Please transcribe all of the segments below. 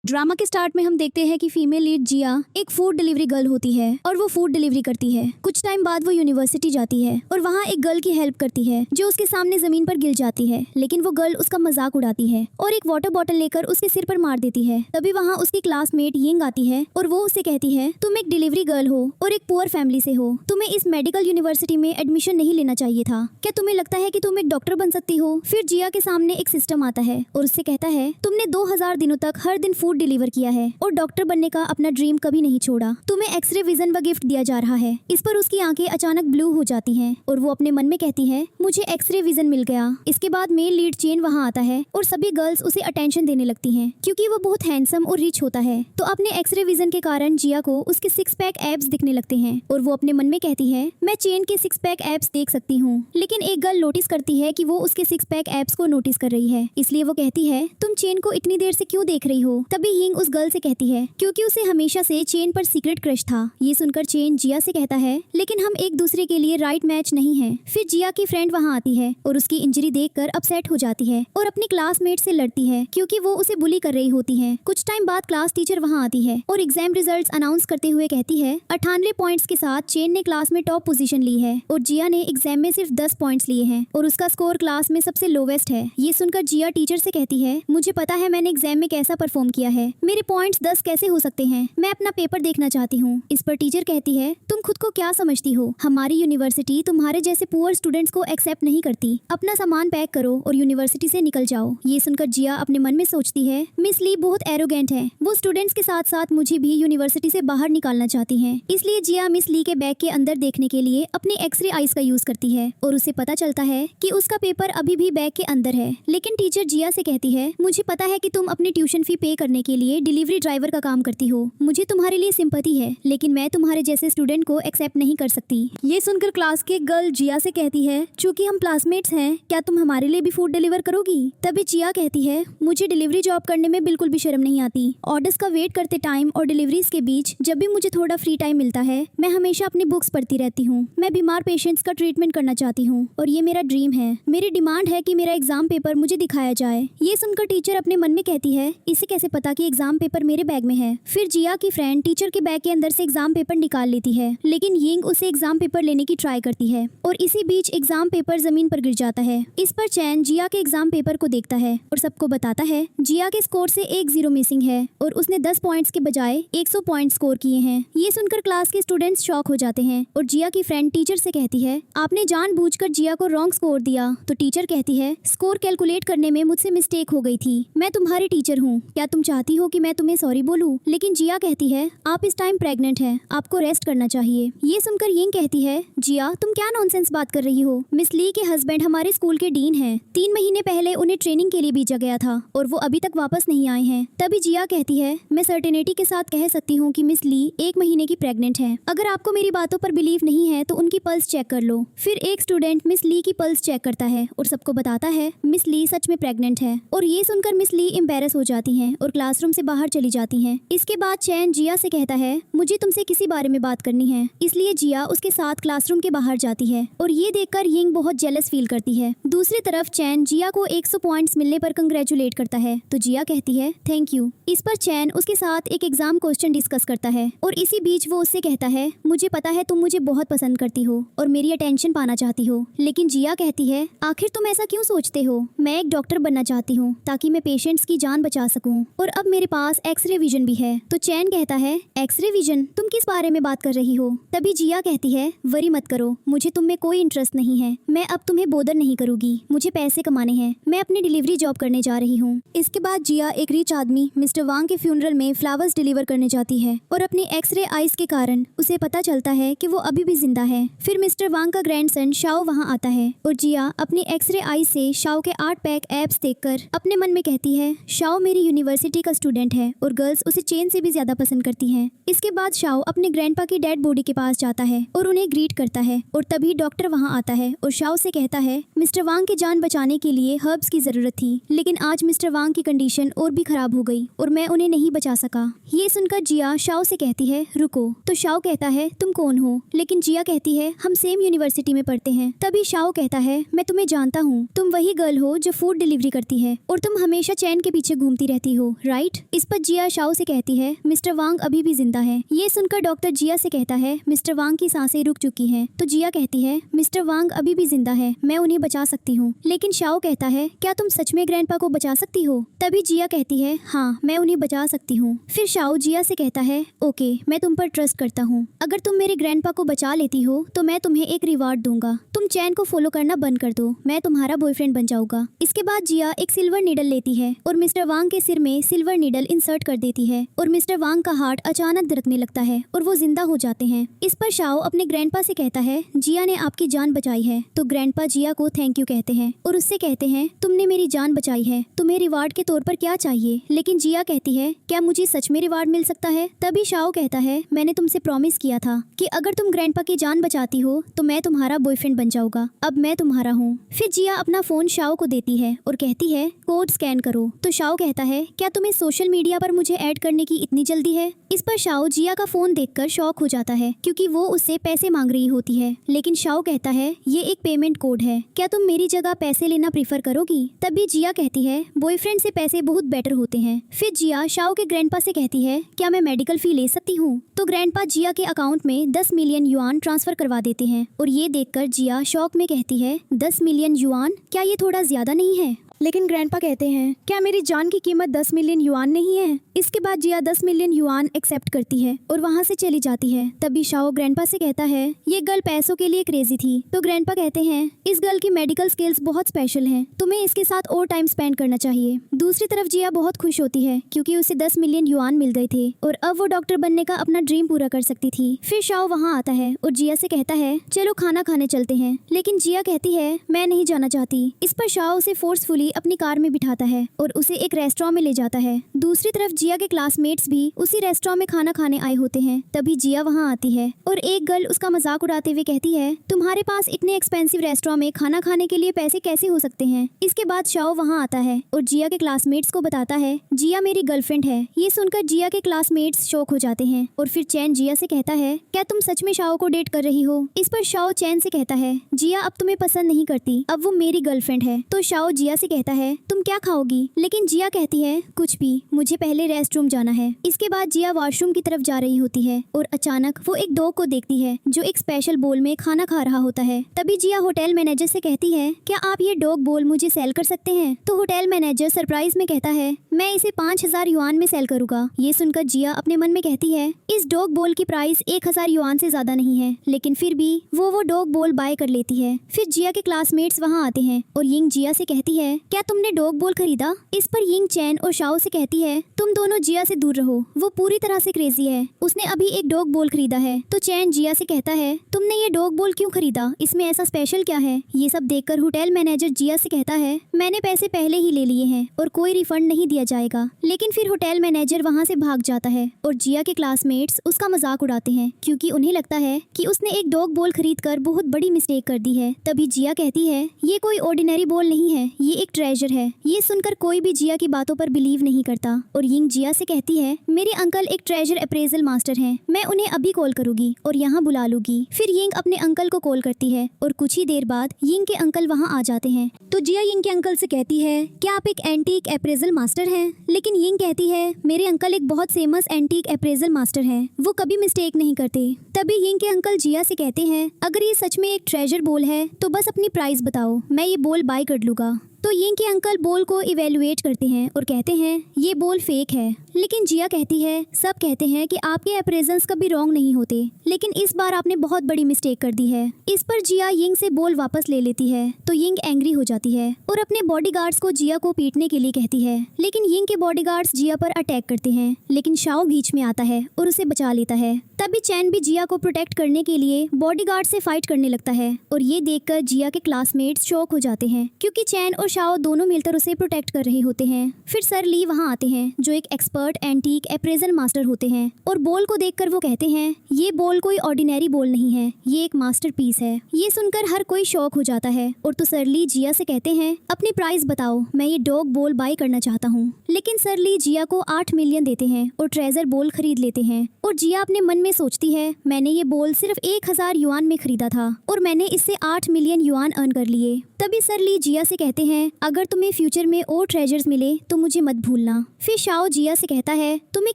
Drama के start में हम देखते हैं कि फीमेल लीड जिया एक फूड डिलीवरी गर्ल होती है और वो फूड डिलीवरी करती है। कुछ टाइम बाद वो यूनिवर्सिटी जाती है और वहाँ एक गर्ल की हेल्प करती है जो उसके सामने जमीन पर गिर जाती है, लेकिन वो गर्ल उसका मजाक उड़ाती है और एक वाटर बॉटल लेकर उसके सिर पर मार देती है। तभी वहाँ उसकी क्लासमेट यिंग आती है और वो उसे कहती है, तुम एक डिलीवरी गर्ल हो और एक पुअर फैमिली से हो, तुम्हें इस मेडिकल यूनिवर्सिटी में एडमिशन नहीं लेना चाहिए था। क्या तुम्हें लगता है कि तुम एक डॉक्टर बन सकती हो? फिर जिया के सामने एक सिस्टम आता है और उससे कहता है, तुमने 2000 दिनों तक हर दिन फूड डिलीवर किया है और डॉक्टर बनने का अपना ड्रीम कभी नहीं छोड़ा। तुम्हें एक्सरे विजन व गिफ्ट दिया जा रहा है। इस पर उसकी आंखें अचानक ब्लू हो जाती हैं और वो अपने मन में कहती है, मुझे एक्सरे विजन मिल गया। इसके बाद मेल लीड चेन वहाँ आता है और सभी गर्ल्स उसे अटेंशन देने लगती हैं क्योंकि वो बहुत हैंडसम और रिच होता है। तो अपने एक्सरे विजन के कारण जिया को उसके 6 पैक एब्स दिखने लगते हैं और वो अपने मन में कहती है, मैं चेन के 6 पैक एब्स देख सकती हूँ। लेकिन एक गर्ल नोटिस करती है कि वो उसके 6 पैक एब्स को नोटिस कर रही है, इसलिए वो कहती है, तुम चेन को इतनी देर से क्यों देख रही हो? तभी यिंग उस गर्ल से कहती है, क्योंकि उसे हमेशा से चेन पर सीक्रेट क्रश था। ये सुनकर चेन जिया से कहता है, लेकिन हम एक दूसरे के लिए राइट मैच नहीं है। फिर जिया की फ्रेंड वहाँ आती है और उसकी इंजरी देखकर अपसेट हो जाती है और अपनी क्लासमेट से लड़ती है क्योंकि वो उसे बुली कर रही होती है। कुछ टाइम बाद क्लास टीचर वहाँ आती है और एग्जाम रिजल्ट्स अनाउंस करते हुए कहती है, 98 पॉइंट्स के साथ चेन ने क्लास में टॉप पोजीशन ली है और जिया ने एग्जाम में सिर्फ 10 पॉइंट्स लिए हैं और उसका स्कोर क्लास में सबसे लोवेस्ट है। ये सुनकर जिया टीचर से कहती है, मुझे पता है मैंने एग्जाम में कैसा परफॉर्म किया है, मेरे पॉइंट्स 10 कैसे हो सकते हैं, मैं अपना पेपर देखना चाहती हूँ। इस पर टीचर कहती है, तुम खुद को क्या समझती हो? हमारी यूनिवर्सिटी तुम्हारे जैसे पुअर स्टूडेंट्स को एक्सेप्ट नहीं करती। अपना सामान पैक करो और यूनिवर्सिटी से निकल जाओ। ये सुनकर जिया अपने मन में सोचती है, मिस ली बहुत एरोगेंट है, वो स्टूडेंट्स के साथ साथ मुझे भी यूनिवर्सिटी से बाहर निकालना चाहती है। इसलिए जिया मिस ली के बैग के अंदर देखने के लिए अपनी एक्सरे आइज का यूज करती है और उसे पता चलता है कि उसका पेपर अभी भी बैग के अंदर है। लेकिन टीचर जिया से कहती है, मुझे पता है कि तुम अपनी ट्यूशन फी पे करने के लिए डिलीवरी ड्राइवर का काम करती हो, मुझे तुम्हारे लिए सिंपैथी है, लेकिन मैं तुम्हारे जैसे स्टूडेंट को एक्सेप्ट नहीं कर सकती। ये सुनकर क्लास की एक गर्ल जिया से कहती है, चूंकि हम क्लासमेट्स हैं, क्या तुम हमारे लिए भी फूड डिलीवर करोगी? तभी जिया कहती है, मुझे डिलीवरी जॉब करने में बिल्कुल भी शर्म नहीं आती। ऑर्डर्स का वेट करते टाइम और डिलीवरीज के बीच जब भी मुझे थोड़ा फ्री टाइम मिलता है, मैं हमेशा अपनी बुक्स पढ़ती रहती हूँ। मैं बीमार पेशेंट्स का ट्रीटमेंट करना चाहती हूँ और ये मेरा ड्रीम है। मेरी डिमांड है कि मेरा एग्जाम पेपर मुझे दिखाया जाए। ये सुनकर टीचर अपने मन में कहती है, इसे कैसे पता कि एग्जाम पेपर मेरे बैग में है? फिर जिया की फ्रेंड टीचर के बैग के अंदर से एग्जाम पेपर निकाल लेती है, लेकिन यिंग उसे एग्जाम पेपर लेने की ट्राई करती है और इसी बीच एग्जाम पेपर जमीन पर गिर जाता है। इस पर चैन जिया के एग्जाम पेपर को देखता है और सबको बताता है, जिया के स्कोर से एक 0 मिसिंग है और उसने 10 पॉइंट्स के बजाय 100 पॉइंट स्कोर किए हैं। ये सुनकर क्लास के स्टूडेंट्स शॉक हो जाते हैं और जिया की फ्रेंड टीचर से कहती है, आपने जानबूझकर जिया को रॉन्ग स्कोर दिया। तो टीचर कहती है, स्कोर कैलकुलेट करने में मुझसे मिस्टेक हो गई थी, मैं तुम्हारी टीचर हूँ, क्या तुम चाहती हो कि मैं तुम्हें सॉरी बोलूं? लेकिन जिया कहती है, आप इस टाइम प्रेग्नेंट हैं, आपको रेस्ट करना चाहिए। ये सुनकर यिंग कहती है, जिया तुम क्या नॉनसेंस बात कर रही हो? मिस ली के हस्बैंड हमारे स्कूल के डीन हैं, 3 महीने पहले उन्हें ट्रेनिंग के लिए भेजा गया था और वो अभी तक वापस नहीं आए हैं। तभी जिया कहती है, मैं सर्टेनिटी के साथ कह सकती हूँ कि मिस ली 1 महीने की प्रेग्नेंट है। अगर आपको मेरी बातों पर बिलीव नहीं है तो उनकी पल्स चेक कर लो। फिर एक स्टूडेंट मिस ली की पल्स चेक करता है और सबको बताता है, मिस ली सच में प्रेग्नेंट है। और ये सुनकर मिस ली एम्बेरस हो जाती हैं और क्लासरूम से बाहर चली जाती हैं। इसके बाद चैन जिया से कहता है, मुझे तुमसे किसी बारे में बात करनी है। इसलिए जिया उसके साथ क्लासरूम के बाहर जाती है और ये देखकर यिंग बहुत जेलस फील करती है। दूसरी तरफ चैन जिया को 100 पॉइंट्स मिलने पर कंग्रेचुलेट करता है तो जिया कहती है, थैंक यू। इस पर चैन उसके साथ एक एग्जाम क्वेश्चन डिस्कस करता है और इसी बीच वो उससे कहता है, मुझे पता है तुम मुझे बहुत पसंद करती हो और मेरी अटेंशन पाना चाहती हो। लेकिन जिया कहती है, आखिर तुम ऐसा क्यों सोचते हो? मैं एक डॉक्टर बनना चाहती हूँ ताकि मैं पेशेंट्स की जान बचा सकूं और अब मेरे पास एक्सरे विजन भी है। तो चैन कहता है, एक्सरे विजन? तुम किस बारे में बात कर रही हो? तभी जिया कहती है, वरी मत करो, मुझे तुम में कोई इंटरेस्ट नहीं है, मैं अब तुम्हें बोदर नहीं करूंगी, मुझे पैसे कमाने हैं, मैं अपनी डिलीवरी जॉब करने जा रही हूँ। इसके बाद जिया एक रिच आदमी मिस्टर वांग के फ्यूनरल में फ्लावर्स डिलीवर करने जाती है और अपनी एक्सरे आइज के कारण उसे पता चलता है कि वो अभी भी जिंदा है। फिर मिस्टर वांग का ग्रैंडसन शाओ वहाँ आता है और जिया अपनी एक्सरे आइज से शाओ के 8 पैक एब्स देखकर अपने मन में कहती है, शाओ मेरी यूनिवर्सिटी का स्टूडेंट है और गर्ल्स उसे चेन से भी ज्यादा पसंद करती हैं। इसके बाद शाओ अपने ग्रैंडपा की डेड बॉडी के पास जाता है और उन्हें ग्रीट करता है और तभी डॉक्टर वहाँ आता है और शाओ से कहता है, मिस्टर वांग की जान बचाने के लिए हर्ब्स की जरूरत थी, लेकिन आज मिस्टर वांग की कंडीशन और भी खराब हो गई और मैं उन्हें नहीं बचा सका। ये सुनकर जिया शाओ से कहती है, रुको। तो शाओ कहता है, तुम कौन हो? लेकिन जिया कहती है, हम सेम यूनिवर्सिटी में पढ़ते हैं। तभी शाओ कहता है, मैं तुम्हें जानता हूँ, तुम वही गर्ल हो जो फूड डिलीवरी करती है और तुम हमेशा चैन के पीछे घूमती रहती हो, राइट? इस पर जिया शाओ से कहती है मिस्टर वांग अभी भी जिंदा है। ये सुनकर डॉक्टर जिया से कहता है मिस्टर वांग की सांसें रुक चुकी हैं। तो जिया कहती है मिस्टर वांग अभी भी जिंदा है, मैं उन्हें बचा सकती हूँ। लेकिन शाओ कहता है क्या तुम सच में ग्रैंडपा को बचा सकती हो? तभी जिया कहती है हाँ, मैं उन्हें बचा सकती हूँ। फिर शाओ जिया से कहता है ओके, मैं तुम पर ट्रस्ट करता हूँ। अगर तुम मेरे ग्रैंडपा को बचा लेती हो तो मैं तुम्हें एक रिवार्ड दूंगा। तुम चैन को फॉलो करना बंद कर दो, मैं तुम्हारा बॉयफ्रेंड बन जाऊंगा। इसके बाद जिया एक सिल्वर नीडल लेती है और मिस्टर वांग के सिर में सिल्वर नीडल इंसर्ट कर देती है और मिस्टर वांग का हार्ट अचानक धड़कने लगता है और वो जिंदा हो जाते हैं। इस पर शाओ अपने ग्रैंडपा से कहता है जिया ने आपकी जान बचाई है। तो ग्रैंडपा जिया को थैंक यू कहते हैं और उससे कहते हैं तुमने मेरी जान बचाई है, तुम्हें रिवार्ड के तौर पर क्या चाहिए? लेकिन जिया कहती है क्या मुझे सच में रिवार्ड मिल सकता है? तभी शाओ कहता है मैंने तुमसे प्रॉमिस किया था कि अगर तुम ग्रैंडपा की जान बचाती हो तो मैं तुम्हारा बॉयफ्रेंड बन जाऊंगा। अब मैं तुम्हारा हूँ। फिर जिया अपना फोन शाओ को देती है और कहती है कोड स्कैन करो। तो शाओ कहता है क्या तुम्हें सोशल मीडिया पर मुझे ऐड करने की इतनी जल्दी है? इस पर शाओ जिया का फोन देखकर शॉक हो जाता है क्योंकि वो उससे पैसे मांग रही होती है। लेकिन शाओ कहता है ये एक पेमेंट कोड है, क्या तुम मेरी जगह पैसे लेना प्रीफर करोगी? तभी जिया कहती है बॉयफ्रेंड से पैसे बहुत बेटर होते हैं। फिर जिया शाओ के ग्रैंडपा से कहती है क्या मैं मेडिकल फी ले सकती हूँ? तो ग्रैंडपा जिया के अकाउंट में 10 मिलियन युआन ट्रांसफर करवा देते हैं और ये देखकर जिया शॉक में कहती है 10 मिलियन युआन, क्या ये थोड़ा ज्यादा नहीं है? लेकिन ग्रैंडपा कहते हैं क्या मेरी जान की कीमत 10 मिलियन युआन नहीं है? इसके बाद जिया 10 मिलियन युआन एक्सेप्ट करती है और वहाँ से चली जाती है। तभी शाओ ग्रैंडपा से कहता है ये गर्ल पैसों के लिए क्रेजी थी। तो ग्रैंडपा कहते हैं इस गर्ल की मेडिकल स्किल्स बहुत स्पेशल हैं, तुम्हें इसके साथ और टाइम स्पेंड करना चाहिए। दूसरी तरफ जिया बहुत खुश होती है क्योंकि उसे 10 मिलियन युआन मिल गए थे और अब वो डॉक्टर बनने का अपना ड्रीम पूरा कर सकती थी। फिर शाओ वहाँ आता है और जिया से कहता है चलो खाना खाने चलते हैं। लेकिन जिया कहती है मैं नहीं जाना चाहती। इस पर शाओ उसे फोर्सफुली अपनी कार में बिठाता है और उसे एक रेस्टोरेंट में ले जाता है। दूसरी तरफ जिया के क्लासमेट्स भी उसी रेस्टोरेंट में खाना खाने आए होते हैं। तभी जिया वहाँ आती है और एक गर्ल उसका मजाक उड़ाते हुए कहती है तुम्हारे पास इतने एक्सपेंसिव रेस्टोरेंट में खाना खाने के लिए पैसे कैसे हो सकते हैं? इसके बाद शाओ वहाँ आता है और जिया के क्लासमेट्स को बताता है जिया मेरी गर्लफ्रेंड है। ये सुनकर जिया के क्लासमेट्स शॉक हो जाते हैं और फिर चैन जिया से कहता है क्या तुम सच में शाओ को डेट कर रही हो? इस पर शाओ चैन से कहता है जिया अब तुम्हें पसंद नहीं करती, अब वो मेरी गर्लफ्रेंड है। तो शाओ जिया से कहता है तुम क्या खाओगी? लेकिन जिया कहती है कुछ भी, मुझे पहले रेस्टरूम जाना है। इसके बाद जिया वॉशरूम की तरफ जा रही होती है और अचानक वो एक डॉग को देखती है जो एक स्पेशल बोल में खाना खा रहा होता है। तभी जिया होटल मैनेजर से कहती है क्या आप ये डॉग बोल मुझे सेल कर सकते हैं? तो होटल मैनेजर सरप्राइज में कहता है मैं इसे 5000 युआन में सेल करूंगा। ये सुनकर जिया अपने मन में कहती है इस डॉग बोल की प्राइस 1000 युआन से ज्यादा नहीं है, लेकिन फिर भी वो डॉग बोल बाय कर लेती है। फिर जिया के क्लासमेट्स वहाँ आते हैं और यिंग जिया से कहती है क्या तुमने डॉग बोल खरीदा? इस पर यिंग चैन और शाओ से कहती है तुम दोनों जिया से दूर रहो, वो पूरी तरह से क्रेजी है, उसने अभी एक डॉग बोल खरीदा है। तो चैन जिया से कहता है तुमने ये डॉग बोल क्यों खरीदा, इसमें ऐसा स्पेशल क्या है? ये सब देखकर होटल मैनेजर जिया से कहता है मैंने पैसे पहले ही ले लिए हैं और कोई रिफंड नहीं दिया जाएगा। लेकिन फिर होटल मैनेजर वहाँ से भाग जाता है और जिया के क्लासमेट्स उसका मजाक उड़ाते हैं क्योंकि उन्हें लगता है कि उसने एक डॉग बोल खरीद कर बहुत बड़ी मिस्टेक कर दी है। तभी जिया कहती है ये कोई ऑर्डिनरी बोल नहीं है, ये एक ट्रेजर है। ये सुनकर कोई भी जिया की बातों पर बिलीव नहीं करता और यिंग जिया से कहती है मेरे अंकल एक ट्रेजर अप्रेजल मास्टर हैं, मैं उन्हें अभी कॉल करूंगी और यहाँ बुला लूंगी। फिर यिंग अपने अंकल को कॉल करती है और कुछ ही देर बाद यिंग के अंकल वहाँ आ जाते हैं। तो जिया यिंग के अंकल से कहती है क्या आप एक एंटीक अप्रेजल मास्टर हैं? लेकिन यिंग कहती है मेरे अंकल एक बहुत फेमस एंटीक अप्रेजल मास्टर हैं, वो कभी मिस्टेक नहीं करते। तभी यिंग के अंकल जिया से कहते हैं अगर ये सच में एक ट्रेजर बोल है तो बस अपनी प्राइस बताओ, मैं ये बोल बाय कर लूंगा। तो यिंग के अंकल बोल को इवेलुएट करते हैं और कहते हैं ये बोल फेक है। लेकिन जिया कहती है सब कहते हैं कि आपके अप्रेजल्स कभी रॉन्ग नहीं होते, लेकिन इस बार आपने बहुत बड़ी मिस्टेक कर दी है। इस पर जिया यिंग से बोल वापस ले लेती है तो यिंग एंग्री हो जाती है और अपने बॉडीगार्ड्स को जिया को पीटने के लिए कहती है। लेकिन यिंग के बॉडीगार्ड्स जिया पर अटैक करते हैं, लेकिन शाओ बीच में आता है और उसे बचा लेता है। तभी चैन भी जिया को प्रोटेक्ट करने के लिए बॉडीगार्ड से फाइट करने लगता है और ये देखकर जिया के क्लासमेट्स शॉक हो जाते हैं क्योंकि चैन और शाओ दोनों मिलकर उसे प्रोटेक्ट कर रहे होते हैं। फिर सर ली वहाँ आते हैं जो एक एक्सपर्ट एंटीक अप्रेजल मास्टर होते हैं और बोल को देखकर वो कहते हैं ये बोल कोई ऑर्डिनरी बोल नहीं है, ये एक मास्टरपीस है। ये सुनकर हर कोई शॉक हो जाता है और तो सर ली जिया से कहते हैं अपनी प्राइस बताओ, मैं ये डॉग बोल बाय करना चाहता हूँ। लेकिन सर ली जिया को 8 मिलियन देते हैं और ट्रेजर बोल खरीद लेते हैं और और जिया अपने मन में सोचती है, मैंने ये बॉल सिर्फ 1000 युआन में खरीदा था और मैंने इससे 8 मिलियन युआन अर्न कर लिए। तभी सर ली जिया से कहते हैं, अगर तुम्हें फ्यूचर में और ट्रेजर्स मिले तो मुझे मत भूलना। फिर शाओ जिया से कहता है, तुम्हें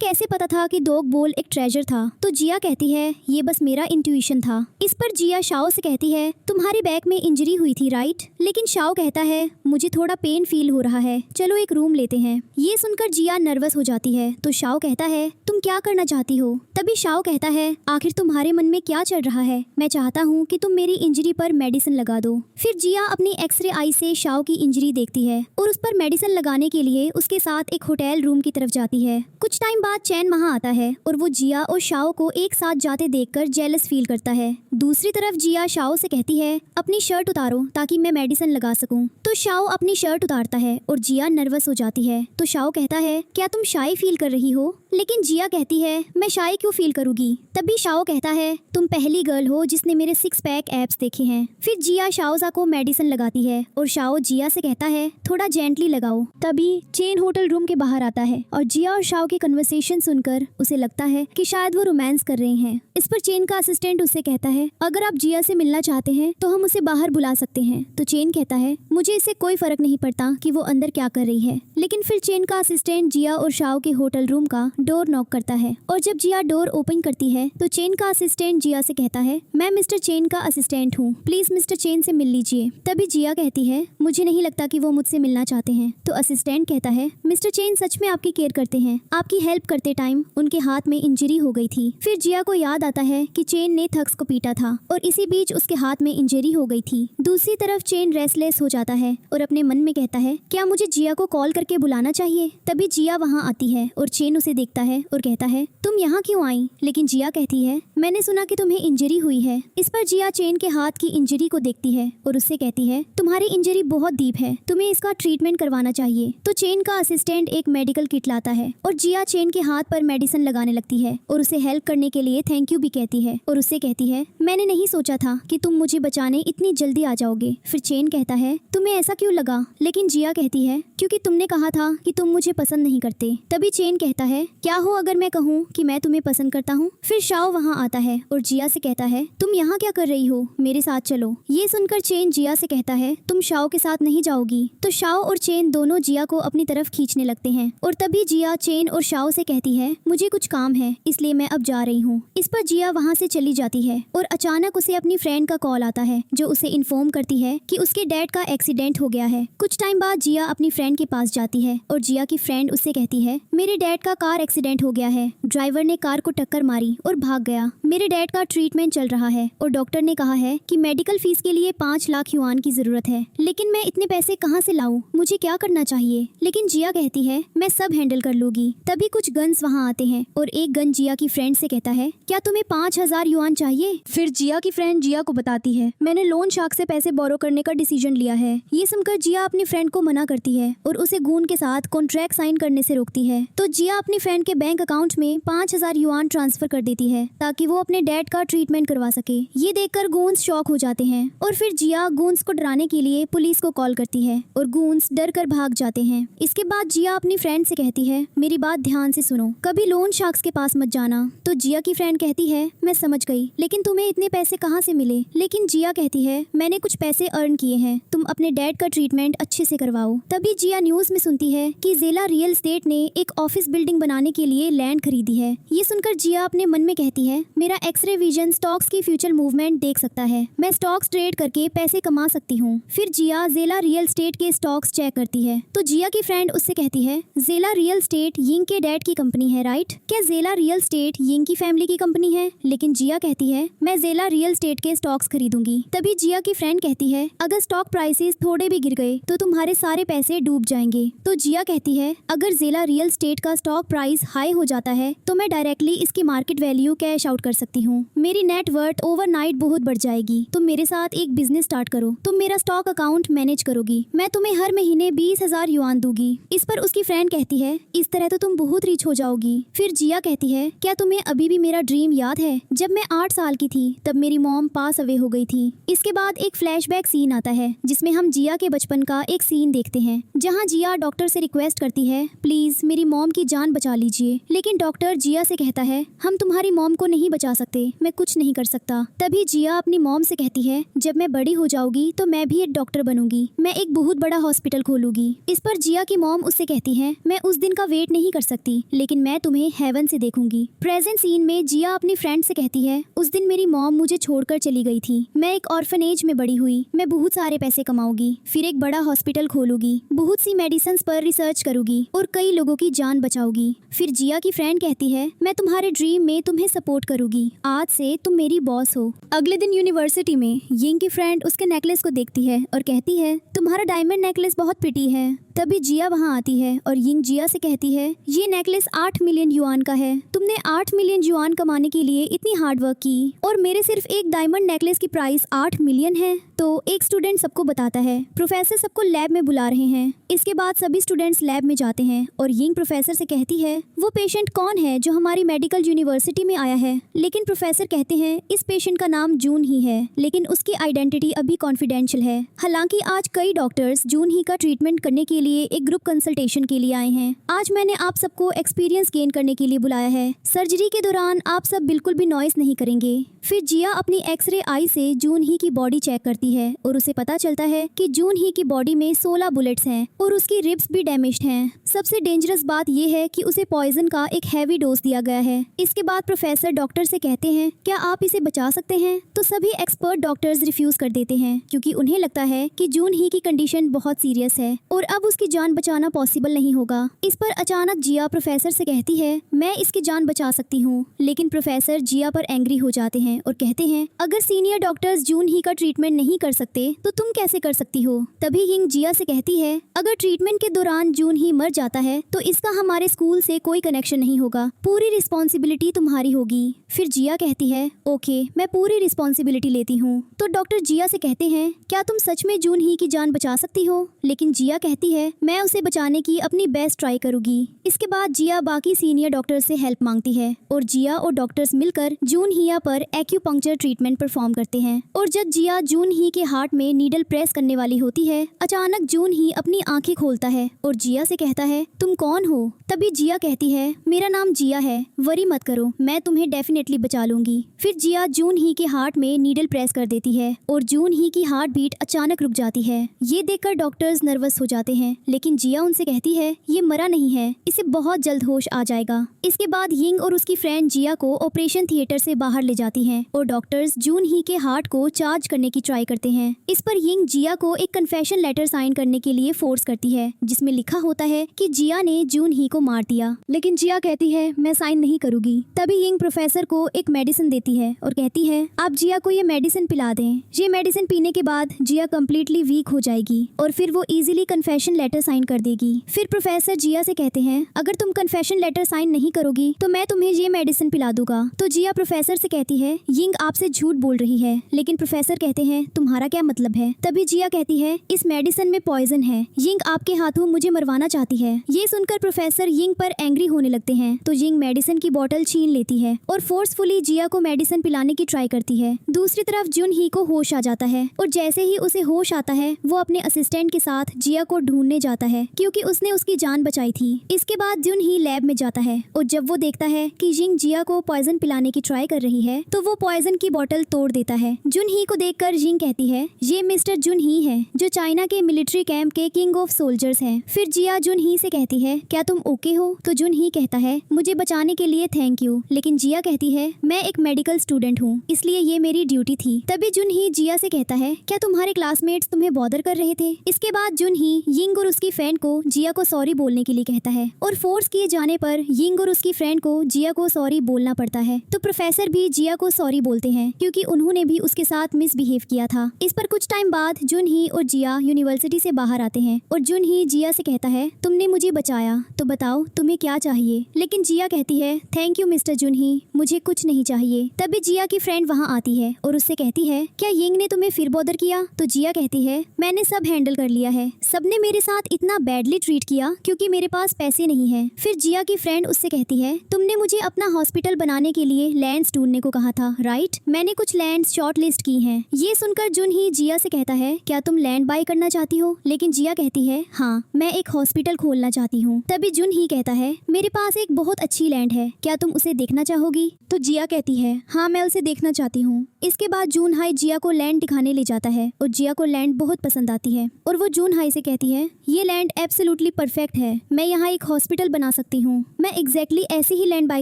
कैसे पता था कि डॉग बॉल एक ट्रेजर था? तो जिया कहती है, ये बस मेरा इंट्यूशन था। इस पर जिया शाओ से कहती है, तुम्हारे बैक में इंजरी हुई थी राइट? लेकिन शाओ कहता है, मुझे थोड़ा पेन फील हो रहा है, चलो एक रूम लेते हैं। ये सुनकर जिया नर्वस हो जाती है तो शाओ कहता है, तुम क्या करना चाहती हो? तभी शाओ कहता है, आखिर तुम्हारे मन में क्या चल रहा है? मैं चाहता हूँ कि तुम मेरी इंजरी पर मेडिसिन लगा दो। फिर जिया अपनी एक्सरे आई से शाओ की इंजरी देखती है और उस पर मेडिसिन लगाने के लिए उसके साथ एक होटल रूम की तरफ जाती है। कुछ टाइम बाद चैन वहाँ आता है और वो जिया और शाओ को एक साथ जाते देखकर जेलस फील करता है। दूसरी तरफ जिया शाओ से कहती है, अपनी शर्ट उतारो ताकि मैं मेडिसिन लगा सकूं। तो शाओ अपनी शर्ट उतारता है और जिया नर्वस हो जाती है। तो शाओ कहता है, क्या तुम शाय फील कर रही हो? लेकिन जिया कहती है, मैं शाय क्यों फील करूंगी? तभी शाओ कहता है, तुम पहली गर्ल हो जिसने मेरे 6 पैक एब्स देखे हैं। फिर जिया शाओजा को मेडिसिन लगाती है और शाओ जिया से कहता है, थोड़ा जेंटली लगाओ। तभी चेन होटल रूम के बाहर आता है और जिया और शाओ की कन्वर्सेशन सुनकर उसे लगता है कि शायद वो रोमांस कर रहे हैं। इस पर चेन का असिस्टेंट उससे कहता है, अगर आप जिया से मिलना चाहते हैं तो हम उसे बाहर बुला सकते हैं। तो चेन कहता है, मुझे इससे कोई फर्क नहीं पड़ता कि वो अंदर क्या कर रही है। लेकिन फिर चेन का असिस्टेंट जिया और शाओ के होटल रूम का डोर नॉक करता है और जब जिया डोर ओपन करती है तो चेन का असिस्टेंट जिया से कहता है, मैं मिस्टर चेन का असिस्टेंट हूँ, प्लीज मिस्टर चेन से मिल लीजिए। तभी जिया कहती है, मुझे नहीं लगता कि वो मुझसे मिलना चाहते हैं। तो असिस्टेंट कहता है, मिस्टर चेन सच में आपकी केयर करते हैं, आपकी हेल्प करते टाइम उनके हाथ में इंजरी हो गई थी। फिर जिया को याद आता है कि चेन ने थक्स को पीटा था और इसी बीच उसके हाथ में इंजरी हो गई थी। दूसरी तरफ चेन रेस्टलेस हो जाता है और अपने मन में कहता है, क्या मुझे जिया को कॉल करके बुलाना चाहिए? तभी जिया वहाँ आती है और चेन उसे देखता है और कहता है, तुम यहाँ क्यों आई? लेकिन जिया कहती है, मैंने सुना कि तुम्हें इंजरी हुई है। इस पर जिया चेन के हाथ की इंजरी को देखती है और उससे कहती है, तुम्हारी इंजरी बहुत डीप है, तुम्हें इसका ट्रीटमेंट करवाना चाहिए। तो चेन का असिस्टेंट एक मेडिकल किट लाता है और जिया चेन के हाथ पर मेडिसिन लगाने लगती है और उसे हेल्प करने के लिए थैंक यू भी कहती है और उससे कहती है, मैंने नहीं सोचा था कि तुम मुझे बचाने इतनी जल्दी आ जाओगे। फिर चेन कहता है, तुम्हें ऐसा क्यों लगा? लेकिन जिया कहती है, क्योंकि तुमने कहा था कि तुम मुझे पसंद नहीं करते। तभी चेन कहता है, क्या हो अगर मैं कहूँ कि मैं तुम्हें पसंद करता हूँ? फिर शाओ वहाँ आता है और जिया से कहता है, तुम यहाँ क्या कर रही हो? मेरे साथ चलो। ये सुनकर चेन जिया से कहता है, तुम शाओ के साथ नहीं जाओगी? तो शाओ और चेन दोनों जिया को अपनी तरफ खींचने लगते हैं और तभी जिया चेन और शाओ से कहती है, मुझे कुछ काम है इसलिए मैं अब जा रही हूँ। इस पर जिया वहाँ से चली जाती है और अचानक उसे अपनी फ्रेंड का कॉल आता है जो उसे इन्फॉर्म करती है कि उसके डैड का एक्सीडेंट हो गया है। कुछ टाइम बाद जिया अपनी फ्रेंड के पास जाती है और जिया की फ्रेंड उससे कहती है, मेरे डैड का कार एक्सीडेंट हो गया है, ड्राइवर ने कार को टक्कर मारी और भाग गया। मेरे डैड का ट्रीटमेंट चल रहा है और डॉक्टर ने कहा है कि मेडिकल फीस के लिए 5 लाख युआन की जरूरत है, लेकिन मैं इतने पैसे कहाँ से लाऊं? मुझे क्या करना चाहिए? लेकिन जिया कहती है, मैं सब हैंडल कर लूंगी। तभी कुछ गन्स वहाँ आते हैं और एक गन जिया की फ्रेंड से कहता है, क्या तुम्हें 5000 युआन चाहिए? फिर जिया की फ्रेंड जिया को बताती है, मैंने लोन शार्क से पैसे बोरो करने का डिसीजन लिया है। ये सुनकर जिया अपनी फ्रेंड को मना करती है और उसे गून के साथ कॉन्ट्रैक्ट साइन करने से रोकती है। तो जिया अपनी फ्रेंड के बैंक अकाउंट में 5000 युआन ट्रांसफर कर देती है ताकि वो अपने डैड का ट्रीटमेंट करवा सके। ये देखकर गूंस शॉक हो जाते हैं और फिर जिया गूंस को डराने के लिए पुलिस को कॉल करती है और गूंस डर कर भाग जाते हैं। इसके बाद जिया अपनी फ्रेंड से कहती है, मेरी बात ध्यान से सुनो, कभी लोन शार्क्स के पास मत जाना। तो जिया की फ्रेंड कहती है, मैं समझ गई, लेकिन तुम्हें इतने पैसे कहाँ से मिले? लेकिन जिया कहती है, मैंने कुछ पैसे अर्न किए हैं, तुम अपने डैड का ट्रीटमेंट अच्छे से करवाओ। तभी जिया न्यूज में सुनती है कि जेला रियल एस्टेट ने एक ऑफिस बिल्डिंग बनाने के लिए लैंड खरीदी है। ये सुनकर जिया अपने मन में कहती है, मेरा एक्सरे विजन स्टॉक्स की फ्यूचर मूवमेंट देख सकता है, मैं स्टॉक्स ट्रेड करके पैसे कमा सकती हूँ। फिर जिया जेला रियल एस्टेट के स्टॉक्स चेक करती है तो जिया की फ्रेंड उससे कहती है, जेला रियल एस्टेट यिंग के डैड की कंपनी है राइट? क्या जेला रियल एस्टेट यिंग की फैमिली की कंपनी है? लेकिन जिया कहती है, मैं जेला रियल एस्टेट के स्टॉक्स खरीदूंगी। तभी जिया की फ्रेंड कहती है, अगर स्टॉक प्राइसेस थोड़े भी गिर गए तो तुम्हारे सारे पैसे डूब जाएंगे। तो जिया कहती है, अगर जेला रियल एस्टेट का स्टॉक प्राइस हाई हो जाता है तो मैं डायरेक्टली इसकी मार्केट वैल्यू कैश आउट कर सकती हूँ। मेरी नेटवर्थ ओवरनाइट बहुत बढ़ जाएगी। तुम मेरे साथ एक बिजनेस स्टार्ट करो। तुम मेरा स्टॉक अकाउंट मैनेज करोगी। मैं तुम्हें हर महीने 20,000 युआन दूंगी। इस पर उसकी फ्रेंड कहती है, इस तरह तो तुम बहुत रिच हो जाओगी। फिर जिया कहती है, क्या तुम्हें अभी भी मेरा ड्रीम याद है? जब मैं 8 साल की थी तब मेरी मॉम पास अवे हो गई थी। इसके बाद एक फ्लैशबैक सीन आता है जिसमें हम जिया के बचपन का एक सीन देखते हैं, जहाँ जिया डॉक्टर से रिक्वेस्ट करती है, प्लीज मेरी मॉम की जान बचा लीजिए। लेकिन डॉक्टर जिया से कहता है, हम तुम्हारी मॉम को नहीं बचा सकते, मैं कुछ नहीं कर सकता। तभी जिया अपनी मॉम से कहती है, जब मैं बड़ी हो जाऊंगी तो मैं भी एक डॉक्टर बनूंगी, मैं एक बहुत बड़ा हॉस्पिटल खोलूंगी। इस पर जिया की मॉम उससे कहती है, मैं उस दिन का वेट नहीं कर सकती, लेकिन मैं तुम्हें हेवन से देखूंगी। प्रेजेंट सीन में जिया अपनी फ्रेंड से कहती है, उस दिन मेरी मॉम मुझे छोड़कर चली गई थी। मैं एक ऑर्फनेज में बड़ी हुई, मैं बहुत सारे पैसे कमाऊंगी, फिर एक बड़ा हॉस्पिटल खोलूंगी, बहुत सी मेडिसिन पर रिसर्च करूंगी और कई लोगों की जान बचाऊंगी। फिर जिया की फ्रेंड कहती है, मैं तुम्हारे ड्रीम में तुम्हें सपोर्ट करूंगी, आज से तुम मेरी बॉस हो। अगले दिन यूनिवर्सिटी में यिंग की फ्रेंड उसके नेकलेस को देखती है और कहती है, तुम्हारा डायमंड नेकलेस बहुत प्रिटी है। तभी जिया वहाँ आती है और यिंग जिया से कहती है, ये नेकलेस 8 मिलियन युआन का है। तुमने 8 मिलियन युआन कमाने के लिए इतनी हार्ड वर्क की और मेरे सिर्फ एक डायमंड नेकलेस की प्राइस 8 मिलियन है। तो एक स्टूडेंट सबको बताता है, प्रोफेसर सबको लैब में बुला रहे हैं। इसके बाद सभी स्टूडेंट्स लैब में जाते हैं और यिंग प्रोफेसर से कहती है, वो पेशेंट कौन है जो हमारी मेडिकल यूनिवर्सिटी में आया है? लेकिन प्रोफेसर कहते हैं, इस पेशेंट का नाम जून ही है, लेकिन उसकी आइडेंटिटी अभी कॉन्फिडेंशियल है। हालांकि आज कई डॉक्टर्स जून ही का ट्रीटमेंट करने के लिए एक ग्रुप कंसल्टेशन के लिए आए हैं। आज मैंने आप सबको एक्सपीरियंस गेन करने के लिए बुलाया है। सर्जरी के दौरान आप सब बिल्कुल भी नॉइस नहीं करेंगे। फिर जिया अपनी एक्सरे आई से जून ही की बॉडी चेक करती है और उसे पता चलता है कि जून ही की बॉडी में 16 बुलेट्स हैं और उसकी रिब्स भी डैमेज्ड हैं। सबसे डेंजरस बात यह है कि उसे पॉइजन का एक हैवी डोज दिया गया है। इसके बाद प्रोफेसर डॉक्टर से कहते हैं, क्या आप इसे बचा सकते हैं? तो सभी एक्सपर्ट डॉक्टर्स रिफ्यूज कर देते हैं क्योंकि उन्हें लगता है कि जून ही की कंडीशन बहुत सीरियस है और अब उसकी जान बचाना पॉसिबल नहीं होगा। इस पर अचानक जिया प्रोफेसर से कहती है, मैं इसकी जान बचा सकती हूँ। लेकिन प्रोफेसर जिया पर एंग्री हो जाते हैं और कहते हैं, अगर सीनियर डॉक्टर्स जून ही का ट्रीटमेंट नहीं कर सकते तो तुम कैसे कर सकती हो? तभी यिंग जिया से कहती है, अगर ट्रीटमेंट के दौरान जून ही मर जाता है तो इसका हमारे स्कूल से कोई कनेक्शन नहीं होगा, पूरी रिस्पॉन्सिबिलिटी तुम्हारी होगी। फिर जिया कहती है, ओके मैं पूरी रिस्पॉन्सिबिलिटी लेती हूँ। तो डॉक्टर जिया से कहते हैं, क्या तुम सच में जून ही की जान बचा सकती हो? लेकिन जिया कहती है, मैं उसे बचाने की अपनी बेस्ट ट्राई करूंगी। इसके बाद जिया बाकी सीनियर डॉक्टर से हेल्प मांगती है और जिया और डॉक्टर्स मिलकर जून हिया पर एक्यूपंक्चर ट्रीटमेंट परफॉर्म करते हैं। और जब जिया जून ही के हार्ट में नीडल प्रेस करने वाली होती है, अचानक जून ही अपनी आंखें खोलता है और जिया से कहता है, तुम कौन हो? तभी जिया कहती है, मेरा नाम जिया है, वरी मत करो, मैं तुम्हें डेफिनेटली बचा लूंगी। फिर जिया जून ही के हार्ट में नीडल प्रेस कर देती है और जून ही की हार्ट बीट अचानक रुक जाती है। ये देखकर डॉक्टर्स नर्वस हो जाते हैं, लेकिन जिया उनसे कहती है, ये मरा नहीं है, इसे बहुत जल्द होश आ जाएगा। इसके बाद यिंग और उसकी फ्रेंड जिया को ऑपरेशन थिएटर से बाहर ले जाती हैं और डॉक्टर्स जून ही के हार्ट को चार्ज करने की ट्राई करते हैं। इस पर यिंग जिया को एक कन्फेशन लेटर साइन करने के लिए फोर्स करती है, जिसमें लिखा होता है कि जिया ने जून ही को मार दिया। लेकिन जिया कहती है, मैं साइन नहीं करूंगी। तभी यिंग प्रोफेसर को एक मेडिसिन देती है और कहती है, आप जिया को ये मेडिसिन पिला दें। ये मेडिसिन पीने के बाद जिया कम्प्लीटली वीक हो जाएगी और फिर वो इजीली कन्फेशन लेटर साइन कर देगी। फिर प्रोफेसर जिया से कहते हैं, अगर तुम कन्फेशन लेटर साइन नहीं करोगी तो मैं तुम्हें ये मेडिसिन पिला दूंगा। तो जिया प्रोफेसर से कहती है, यिंग आपसे झूठ बोल रही है। लेकिन प्रोफेसर कहते हैं, तुम्हारा क्या मतलब है? तभी जिया कहती है, इस मेडिसिन में पॉइजन है, यिंग आपके हाथों मुझे मरवाना चाहती है। ये सुनकर प्रोफेसर यिंग पर एंग्री होने लगते हैं। तो यिंग मेडिसिन की बोतल छीन लेती है और फोर्सफुली जिया को मेडिसिन पिलाने की ट्राई करती है। दूसरी तरफ जून ही को होश आ जाता है और जैसे ही उसे होश आता है वो अपने असिस्टेंट के साथ जिया को ढूंढने जाता है क्योंकि उसने उसकी जान बचाई थी। इसके बाद जून ही लैब में जाता है और जब वो देखता है कि यिंग जिया को पॉइजन पिलाने की ट्राई कर रही है तो वो पॉइजन की बोतल तोड़ देता है। जून ही को देखकर यिंग कहती है, ये मिस्टर जून ही है जो चाइना के मिलिट्री कैंप के किंग ऑफ सोल्जर्स हैं। फिर जिया जून ही से कहती है, क्या तुम ओके हो? तो जून ही कहता है, मुझे बचाने के लिए थैंक यू। लेकिन जिया कहती है, मैं एक मेडिकल स्टूडेंट हूँ, इसलिए ये मेरी ड्यूटी थी। तभी जून ही जिया से कहता है, क्या तुम्हारे क्लासमेट्स तुम्हें बॉदर कर रहे थे? इसके बाद जून ही यिंग और उसकी फ्रेंड को जिया को सॉरी बोलने के लिए कहता है और फोर्स किए जाने पर यिंग और उसकी फ्रेंड को जिया को सॉरी बोलना पड़ता है। तो प्रोफेसर भी जिया को सॉरी बोलते हैं क्योंकि उन्होंने भी उसके साथ मिसबिहेव किया था। इस पर कुछ टाइम बाद जुनही और जिया यूनिवर्सिटी से बाहर आते हैं और जुनही जिया से कहता है तुमने मुझे बचाया, तो बताओ तुम्हें क्या चाहिए। लेकिन जिया कहती है थैंक यू मिस्टर जुनही, मुझे कुछ नहीं चाहिए। तभी जिया की फ्रेंड वहाँ आती है और उससे कहती है क्या यिंग ने तुम्हें फिर बॉदर किया। तो जिया कहती है मैंने सब हैंडल कर लिया है, सबने मेरे साथ इतना बैडली ट्रीट किया क्योंकि मेरे पास पैसे नहीं है। फिर जिया की फ्रेंड उससे कहती है तुमने मुझे अपना हॉस्पिटल बनाने के लिए लैंड्स ढूंढने को कहा था राइट, मैंने कुछ लैंड्स शॉर्ट लिस्ट की हैं। ये सुनकर जुनही जिया से कहता है क्या तुम लैंड बाय करना चाहती हो। लेकिन जिया कहती है हाँ, मैं एक हॉस्पिटल खोलना चाहती हूँ। तभी जुनही कहता है मेरे पास एक बहुत अच्छी लैंड है, क्या तुम उसे देखना चाहोगी। तो जिया कहती है हाँ, मैं उसे देखना चाहती हूँ। इसके बाद जूनहाई जिया को लैंड दिखाने ले जाता है और जिया को लैंड बहुत पसंद आती है और वो जूनहाई से कहती है ये लैंड एब्सोल्युटली परफेक्ट है, मैं यहाँ एक हॉस्पिटल बना सकती हूँ, मैं एग्जैक्टली ऐसे ही लैंड बाय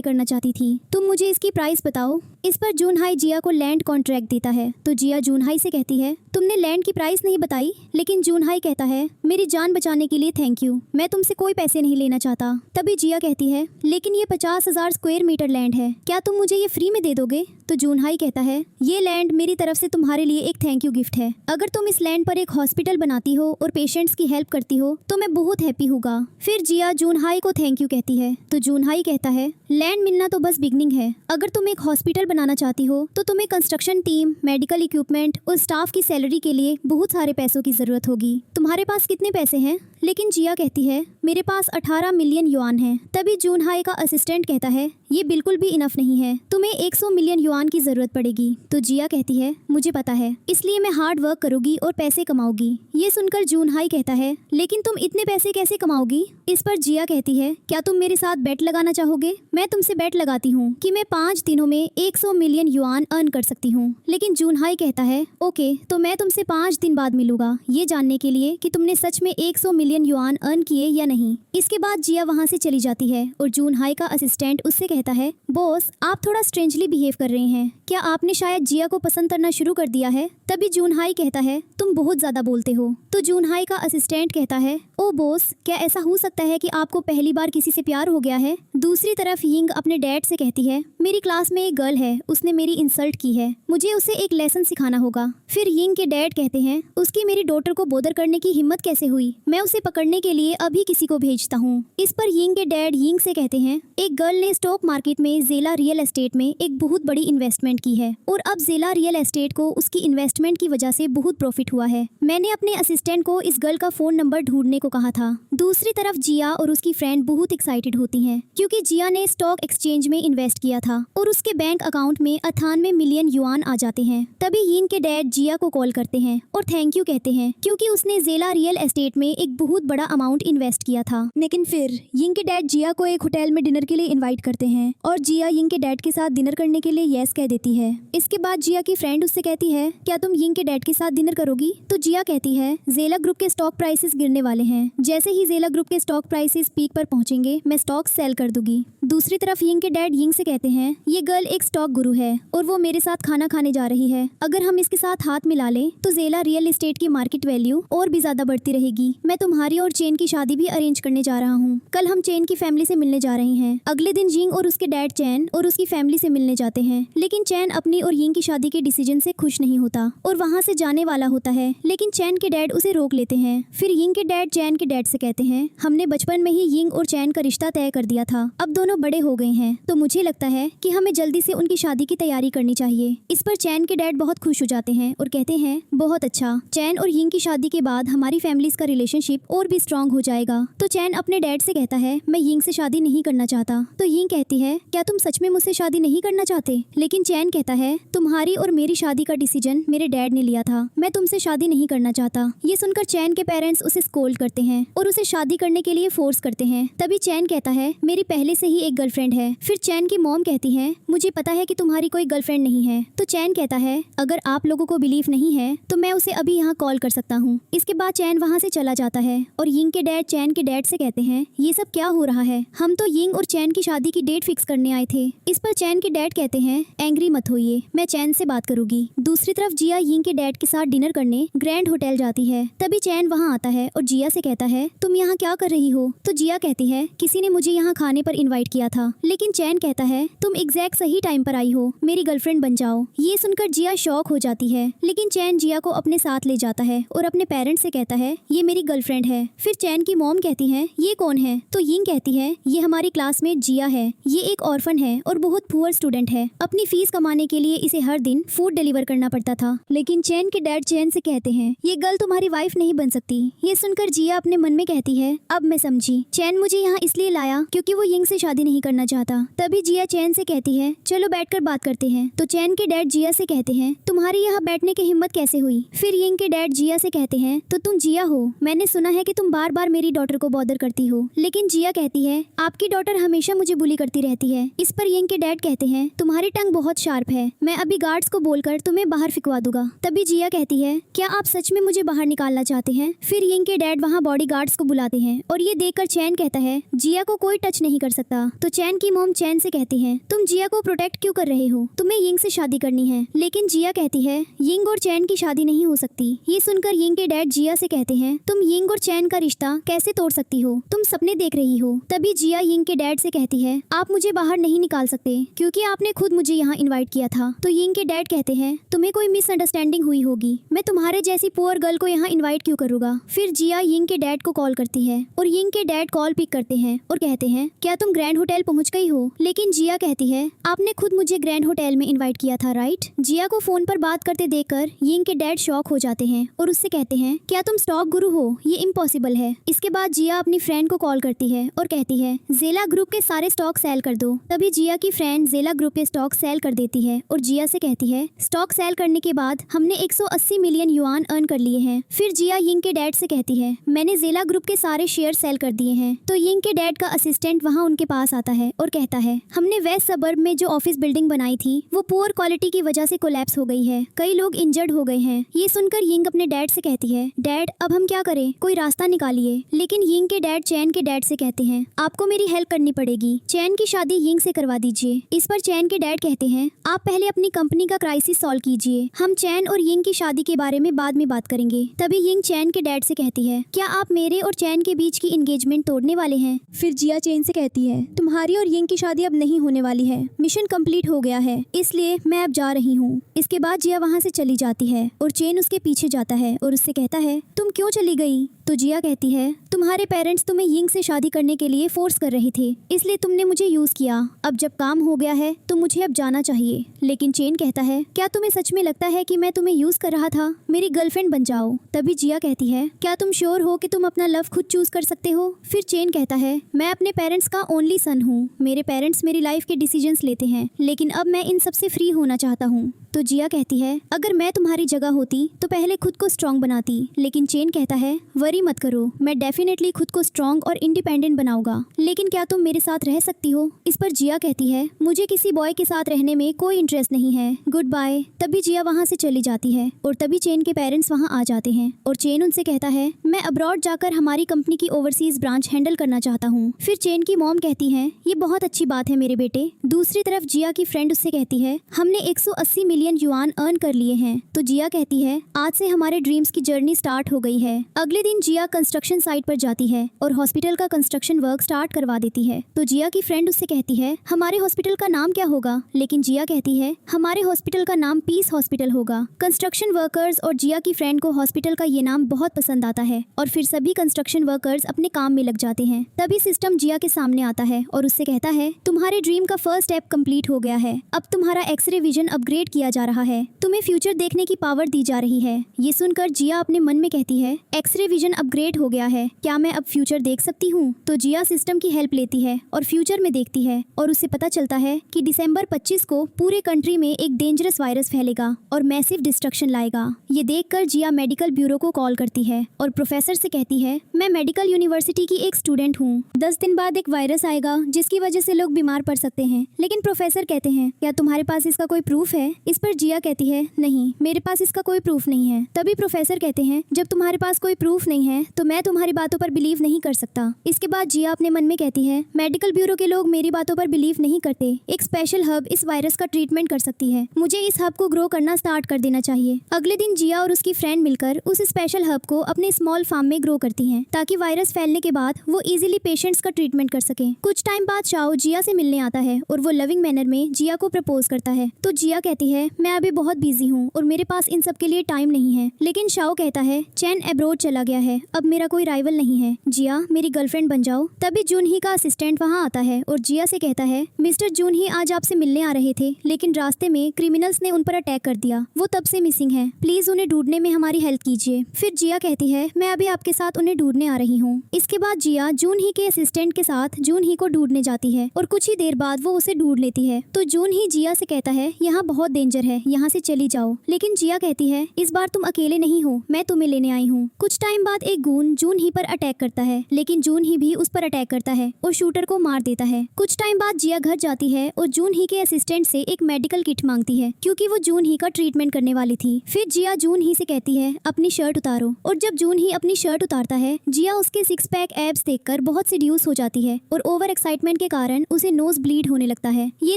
करना चाहती थी, तुम मुझे इसकी प्राइस बताओ। इस पर जूनहाई जिया को लैंड कॉन्ट्रैक्ट देता है। तो जिया जूनहाई से कहती है तुमने लैंड की प्राइस नहीं बताई। लेकिन जूनहाई कहता है मेरी जान बचाने के लिए थैंक यू, मैं तुमसे कोई पैसे नहीं लेना चाहता। तभी जिया कहती है लेकिन ये 50,000 स्क्वायर मीटर लैंड है, क्या तुम मुझे ये फ्री में दे दोगे। तो जूनहाई कहता है ये लैंड मेरी तरफ से तुम्हारे लिए एक थैंक यू गिफ्ट है, अगर तुम इस लैंड पर एक हॉस्पिटल बनाती हो और पेशेंट्स की हेल्प करती हो तो मैं बहुत हैप्पी होगा। फिर जिया जूनहाई को थैंक यू कहती है। तो जूनहाई कहता है लैंड मिलना तो बस बिगनिंग है, अगर तुम एक हॉस्पिटल बनाना चाहती हो तो तुम्हें कंस्ट्रक्शन टीम, मेडिकल इक्विपमेंट और स्टाफ की सैलरी के लिए बहुत सारे पैसों की जरूरत होगी, तुम्हारे पास कितने पैसे हैं। लेकिन जिया कहती है मेरे पास 18 मिलियन युआन है। तभी जूनहाई का असिस्टेंट कहता है ये बिल्कुल भी इनफ नहीं है, तुम्हें 100 मिलियन युआन की जरूरत पड़ेगी। तो जिया कहती है मुझे पता है, इसलिए मैं हार्ड वर्क करूंगी और पैसे कमाऊंगी। ये सुनकर जूनहाई कहता है लेकिन तुम इतने पैसे कैसे कमाओगी। इस पर जिया कहती है क्या तुम मेरे साथ बेट लगाना चाहोगे। मैं तुमसे बेट लगाती हूँ कि मैं 5 दिनों में 100 मिलियन युआन अर्न कर सकती हूँ। लेकिन जूनहाई कहता है ओके, तो मैं तुमसे 5 दिन बाद मिलूंगा, ये जानने के लिए कि तुमने सच में 100 मिलियन युआन अर्न किए या नहीं। इसके बाद जिया वहाँ से चली जाती है और जूनहाई का असिस्टेंट उससे कहता है बॉस आप थोड़ा स्ट्रेंजली बिहेव कर रहे हैं, क्या आपने शायद जिया को पसंद करना शुरू कर दिया है। तभी जूनहाई कहता है तुम बहुत ज्यादा बोलते हो। तो जूनहाई का असिस्टेंट कहता है ओ बॉस, क्या ऐसा हो सकता है कि आपको पहली बार किसी से प्यार हो गया है। दूसरी तरफ यिंग अपने डैड से कहती है मेरी क्लास में एक गर्ल है, उसने मेरी इंसल्ट की है, मुझे उसे एक लेसन सिखाना होगा। फिर यिंग के डैड कहते हैं उसकी मेरी डॉटर को बोदर करने की हिम्मत कैसे हुई, मैं उसे पकड़ने के लिए अभी किसी को भेजता हूँ। इस पर यिंग के डैड यिंग से कहते हैं एक गर्ल ने स्टॉक मार्केट में जेला रियल एस्टेट में एक बहुत बड़ी इन्वेस्टमेंट की है और अब जेला रियल एस्टेट को उसकी इन्वेस्टमेंट की वजह से बहुत प्रॉफिट हुआ है। मैंने अपने असिस्टेंट को इस गर्ल का फोन नंबर ढूंढने को कहा था। दूसरी तरफ जिया और उसकी फ्रेंड बहुत एक्साइटेड होती हैं क्योंकि जिया ने स्टॉक एक्सचेंज में इन्वेस्ट किया था और उसके बैंक अकाउंट में 98 मिलियन युआन आ जाते हैं। तभी यिंग के डैड जिया को कॉल करते हैं और थैंक यू कहते हैं क्योंकि उसने जेला रियल एस्टेट में एक बहुत बड़ा अमाउंट इन्वेस्ट किया था। लेकिन फिर यिंग के डैड जिया को एक होटल में डिनर के लिए इन्वाइट करते हैं और जिया यिंग के डैड के साथ डिनर करने के लिए यस कह देती है। इसके बाद जिया की फ्रेंड उससे कहती है क्या तुम यिंग के डैड के साथ डिनर करोगी। तो जिया कहती है जेला ग्रुप के स्टॉक प्राइसेस गिरने वाले हैं, जैसे ही जेला ग्रुप के स्टॉक प्राइसेस पीक पर पहुंचेंगे मैं स्टॉक सेल कर दूंगी। दूसरी तरफ यिंग के डैड यिंग से कहते हैं ये गर्ल एक स्टॉक गुरु है और वो मेरे साथ खाना खाने जा रही है, अगर हम इसके साथ हाथ मिला लें तो जेला रियल एस्टेट की मार्केट वैल्यू और भी ज्यादा बढ़ती रहेगी। मैं तुम्हारी और चेन की शादी भी अरेंज करने जा रहा हूँ, कल हम चेन की फैमिली से मिलने जा रहे हैं। अगले दिन यिंग और उसके डैड चैन और उसकी फैमिली से मिलने जाते हैं, लेकिन चैन अपनी और यिंग की शादी के डिसीजन से खुश नहीं होता और वहाँ से जाने वाला होता है, लेकिन चैन के डैड उसे रोक लेते हैं। फिर यिंग के डैड चैन के डैड से कहते हैं हमने बचपन में ही यिंग और चैन का रिश्ता तय कर दिया था, अब दोनों बड़े हो गए हैं तो मुझे लगता है कि हमें जल्दी से उनकी शादी की तैयारी करनी चाहिए। इस पर चैन के डैड बहुत खुश हो जाते हैं और कहते हैं बहुत अच्छा, चैन और यिंग की शादी के बाद हमारी फैमिलीज का रिलेशनशिप और भी स्ट्रांग हो जाएगा। तो चैन अपने डैड से कहता है मैं यिंग से शादी नहीं करना चाहता। तो यिंग कहती है क्या तुम सच में मुझसे शादी नहीं करना चाहते। लेकिन चैन कहता है तुम्हारी और मेरी शादी का डिसीजन मेरे डैड ने लिया था, मैं तुमसे शादी नहीं करना चाहता। ये सुनकर चैन के पेरेंट्स उसे स्कोल्ड करते हैं और उसे शादी करने के लिए फोर्स करते हैं। तभी चैन कहता है मेरी पहले से ही एक गर्लफ्रेंड है। फिर चैन की मॉम कहती है मुझे पता है कि तुम्हारी कोई गर्लफ्रेंड नहीं है। तो चैन कहता है अगर आप लोगों को बिलीव नहीं है तो मैं उसे अभी यहाँ कॉल कर सकता हूँ। इसके बाद चैन वहाँ से चला जाता है और यिंग के डैड चैन के डैड से कहते हैं ये सब क्या हो रहा है, हम तो यिंग और चैन की शादी की डेट फिक्स करने आए थे। इस पर चैन के डैड कहते हैं एंग्री मत होइए, मैं चैन से बात करूंगी। दूसरी तरफ जिया यिंग के डैड के साथ डिनर करने ग्रैंड होटल जाती है। तभी चैन वहाँ आता है और जिया से कहता है तुम यहाँ क्या कर रही हो? तो जिया कहती है किसी ने मुझे यहाँ खाने पर इन्वाइट किया था। लेकिन चैन कहता है तुम एग्जैक्ट सही टाइम पर आई हो, मेरी गर्लफ्रेंड बन जाओ। ये सुनकर जिया शॉक हो जाती है, लेकिन चैन जिया को अपने साथ ले जाता है और अपने पेरेंट्स से कहता है ये मेरी गर्लफ्रेंड है। फिर चैन की मॉम कहती है ये कौन है? तो यिंग कहती है ये हमारी क्लासमेट जिया है, ये एक ऑर्फन है और बहुत पुअर स्टूडेंट है। अपनी फीस कमाने के लिए इसे हर दिन फूड डिलीवर करना पड़ता था। लेकिन चैन के डैड चैन से कहते हैं ये गर्ल तुम्हारी वाइफ नहीं बन सकती। ये सुनकर जिया अपने मन में कहती है अब मैं समझी, चैन मुझे यहाँ इसलिए लाया क्योंकि वो यिंग से शादी नहीं करना चाहता। तभी जिया चैन से कहती है चलो बैठकर बात करते हैं। तो चैन के डैड जिया से कहते हैं तुम्हारी यहाँ बैठने की हिम्मत कैसे हुई? फिर यिंग के डैड जिया से कहते हैं तो तुम जिया हो, मैंने सुना है कि तुम बार बार मेरी डॉटर को बॉदर करती हो। लेकिन जिया कहती है आपकी डॉटर हमेशा मुझे बुली करती रहती है। इस पर यिंग के डैड कहते हैं तुम्हारी टंग बहुत शार्प है, मैं अभी गार्ड्स को बोलकर तुम्हें बाहर फिकवा दूंगा। तभी जिया कहती है क्या आप सच में मुझे बाहर निकालना चाहते हैं? फिर यिंग के डैड वहाँ बॉडी गार्ड्स को बुलाते हैं और ये देखकर चैन कहता है जिया को कोई टच नहीं कर सकता। तो चैन की मॉम चैन से कहती है तुम जिया को प्रोटेक्ट क्यों कर रहे हो? तुम्हें यिंग से शादी करनी है। लेकिन जिया कहती है यिंग और चैन की शादी नहीं हो सकती। ये सुनकर यिंग के डैड जिया से कहते हैं तुम यिंग और चैन का रिश्ता कैसे तोड़ सकती हो? तुम सपने देख रही हो। तभी जिया यिंग के डैड से कहती है आप मुझे बाहर नहीं निकाल सकते क्योंकि आपने खुद मुझे यहाँ इन्वाइट किया था। तो यिंग के डैड कहते हैं तुम्हें कोई मिसअंडरस्टैंडिंग हुई होगी, मैं तुम्हारे जैसी पुअर गर्ल को यहाँ इन्वाइट क्यों करूँगा? फिर जिया यिंग के डैड को कॉल करती है और यिंग के डैड कॉल पिक करते हैं और कहते हैं क्या तुम ग्रैंड होटल पहुँच गई हो? लेकिन जिया कहती है आपने खुद मुझे ग्रैंड होटल में इन्वाइट किया था राइट? जिया को फोन पर बात करते देखकर यिंग के डैड शॉक हो जाते हैं और उससे कहते हैं क्या तुम स्टॉक गुरु हो? ये इम्पॉसिबल है। इसके बाद जिया अपनी फ्रेंड को कॉल करती है और कहती है जेला ग्रुप के सारे स्टॉक सेल कर दो। तभी जिया की फ्रेंड जेला ग्रुप के स्टॉक सेल कर देती है और जिया से कहती है स्टॉक सेल करने के बाद हमने 180 मिलियन युआन अर्न कर लिए हैं। फिर जिया यिंग के डैड से कहती है मैंने जेला ग्रुप के सारे शेयर सेल कर दिए हैं। तो यिंग के डैड का असिस्टेंट वहाँ उनके पास आता है और कहता है हमने वेस्ट सबर्ब में जो ऑफिस बिल्डिंग बनाई थी वो पुअर क्वालिटी की वजह से कोलैप्स हो गई है, कई लोग इंजर्ड हो गए हैं। ये सुनकर यिंग अपने डैड से कहती है डैड अब हम क्या करें, कोई रास्ता निकालिए। लेकिन यिंग के डैड चैन के डैड से कहते हैं आपको मेरी हेल्प करनी पड़ेगी, चैन की शादी यिंग से करवा दीजिए। इस पर चैन के डैड कहते हैं आप पहले अपनी कंपनी का क्राइसिस सॉल्व कीजिए, हम चैन और यिंग की शादी के बारे में बाद में बात करेंगे। तभी यिंग चैन के डैड से कहती है क्या आप मेरे और चैन के बीच की एंगेजमेंट तोड़ने वाले हैं? फिर जिया चैन से कहती है तुम्हारी और यिंग की शादी अब नहीं होने वाली है, मिशन कंप्लीट हो गया है, इसलिए मैं अब जा रही हूँ। इसके बाद जिया वहाँ से चली जाती है और चैन उसके पीछे जाता है और उससे कहता है तुम क्यों चली गई? तो जिया कहती है तुम्हारे पेरेंट्स तुम्हें यिंग से शादी करने के लिए फोर्स कर रहे थे, इसलिए तुमने मुझे यूज किया। अब जब काम हो गया है तो मुझे अब जाना चाहिए। लेकिन चैन कहता है क्या तुम्हें सच में लगता है कि मैं तुम्हें यूज कर रहा था? मेरी गर्लफ्रेंड बन जाओ। तभी जिया कहती है क्या तुम श्योर हो कि तुम अपना लव खुद चूज कर सकते हो? फिर चैन कहता है मैं अपने पेरेंट्स का ओनली सन हूँ, मेरे पेरेंट्स मेरी लाइफ के डिसीजंस लेते हैं, लेकिन अब मैं इन सबसे फ्री होना चाहता हूँ। तो जिया कहती है अगर मैं तुम्हारी जगह होती तो पहले खुद को स्ट्रॉन्ग बनाती। लेकिन चैन कहता है वरी मत करो, मैं डेफिनेटली खुद को स्ट्रॉन्ग और इंडिपेंडेंट बनाऊंगा, लेकिन क्या तुम मेरे साथ रह सकती हो? इस पर जिया कहती है मुझे किसी बॉय के साथ रहने में कोई इंटरेस्ट नहीं है, गुड बाय। तभी जिया वहाँ से चली जाती है और तभी चैन के पेरेंट्स वहाँ आ जाते हैं और चैन उनसे कहता है मैं अब्रॉड जाकर हमारी कंपनी की ओवरसीज ब्रांच हैंडल करना चाहता हूँ। फिर चैन की मॉम कहती है ये बहुत अच्छी बात है मेरे बेटे। दूसरी तरफ जिया की फ्रेंड उससे कहती है हमने 180 मिलियन युआन अर्न कर लिए हैं। तो जिया कहती है आज से हमारे ड्रीम्स की जर्नी स्टार्ट हो गई है। अगले दिन जिया कंस्ट्रक्शन साइट पर जाती है और हॉस्पिटल का कंस्ट्रक्शन वर्क स्टार्ट करवा देती है। तो जिया की फ्रेंड उससे कहती है हमारे हॉस्पिटल का नाम क्या होगा? लेकिन जिया कहती है हमारे हॉस्पिटल का नाम पीस हॉस्पिटल होगा। कंस्ट्रक्शन वर्कर्स और जिया की फ्रेंड को हॉस्पिटल का ये नाम बहुत पसंद आता है और फिर सभी कंस्ट्रक्शन वर्कर्स अपने काम में लग जाते हैं। तभी सिस्टम जिया के सामने आता है और उससे कहता है तुम्हारे ड्रीम का फर्स्ट स्टेप कंप्लीट हो गया है, अब तुम्हारा एक्सरे विजन अपग्रेड किया जा रहा है, तुम्हें फ्यूचर देखने की पावर दी जा रही है। ये सुनकर जिया अपने मन में कहती है एक्सरे विजन अपग्रेड हो गया है, क्या मैं अब फ्यूचर देख सकती हूँ? तो जिया सिस्टम की हेल्प लेती है और फ्यूचर में देखती है और उसे पता चलता है कि दिसंबर 25 को पूरे कंट्री में एक डेंजरस वायरस फैलेगा और मैसिव डिस्ट्रक्शन लाएगा। ये देखकर जिया मेडिकल ब्यूरो को कॉल करती है और प्रोफेसर से कहती है मैं मेडिकल यूनिवर्सिटी की एक स्टूडेंट हूँ, 10 दिन बाद एक वायरस आएगा जिसकी वजह से लोग बीमार पड़ सकते हैं। लेकिन प्रोफेसर कहते हैं क्या तुम्हारे पास इसका कोई प्रूफ है? इस पर जिया कहती है नहीं, मेरे पास इसका कोई प्रूफ नहीं है। तभी प्रोफेसर कहते हैं जब तुम्हारे पास कोई प्रूफ नहीं है तो मैं तुम्हारी बातों पर बिलीव नहीं कर सकता। इसके बाद जिया अपने मन में कहती है मेडिकल ब्यूरो के लोग मेरी बातों पर बिलीव नहीं करते। एक स्पेशल हब इस वायरस का ट्रीटमेंट कर सकती है। मुझे इस हब को ग्रो करना स्टार्ट कर देना चाहिए। अगले दिन जिया और उसकी फ्रेंड मिलकर उस स्पेशल हब को अपने स्मॉल फार्म में ग्रो करती हैं ताकि वायरस फैलने के बाद वो इजीली पेशेंट्स का ट्रीटमेंट कर सके। कुछ टाइम बाद शाओ जिया से मिलने आता है और वो लविंग मैनर में जिया को प्रपोज करता है। तो जिया कहती है मैं अभी बहुत बिजी हूँ और मेरे पास इन सब के लिए टाइम नहीं है। लेकिन शाओ कहता है चैन अब्रॉड चला गया है, अब मेरा कोई राइवल नहीं है, जिया मेरी गर्लफ्रेंड बन जाओ। तभी जून ही का असिस्टेंट वहाँ आता है और जिया से कहता है मिस्टर जून ही आज आपसे मिलने आ रहे थे, लेकिन रास्ते में क्रिमिनल्स ने उन पर अटैक कर दिया। वो तब से मिसिंग है, प्लीज उन्हें ढूंढने में हमारी हेल्प कीजिए। फिर जिया कहती है मैं अभी आपके साथ उन्हें ढूंढने आ रही हूँ। इसके बाद जिया जून ही के असिस्टेंट के साथ जून ही को ढूंढने जाती है और कुछ ही देर बाद वो उसे ढूंढ लेती है। तो जून ही जिया से कहता है यहाँ बहुत डेंजर है, यहाँ से चली जाओ। लेकिन जिया कहती है इस बार तुम अकेले नहीं हो, मैं तुम्हें लेने आई हूँ। कुछ टाइम बाद एक गून जून ही पर अटैक करता है, लेकिन जून ही भी उस पर अटैक करता है और शूटर को मार देता है। कुछ टाइम बाद जिया घर जाती है और जून ही के असिस्टेंट से एक मेडिकल किट मांगती है क्योंकि वो जून ही का ट्रीटमेंट करने वाली थी। फिर जिया जून ही से कहती है अपनी शर्ट उतारो और जब जून ही अपनी शर्ट उतारता है जिया उसके 6 पैक एब्स देखकर बहुत सीड्यूस हो जाती है और ओवर एक्साइटमेंट के कारण उसे नोज ब्लीड होने लगता है। ये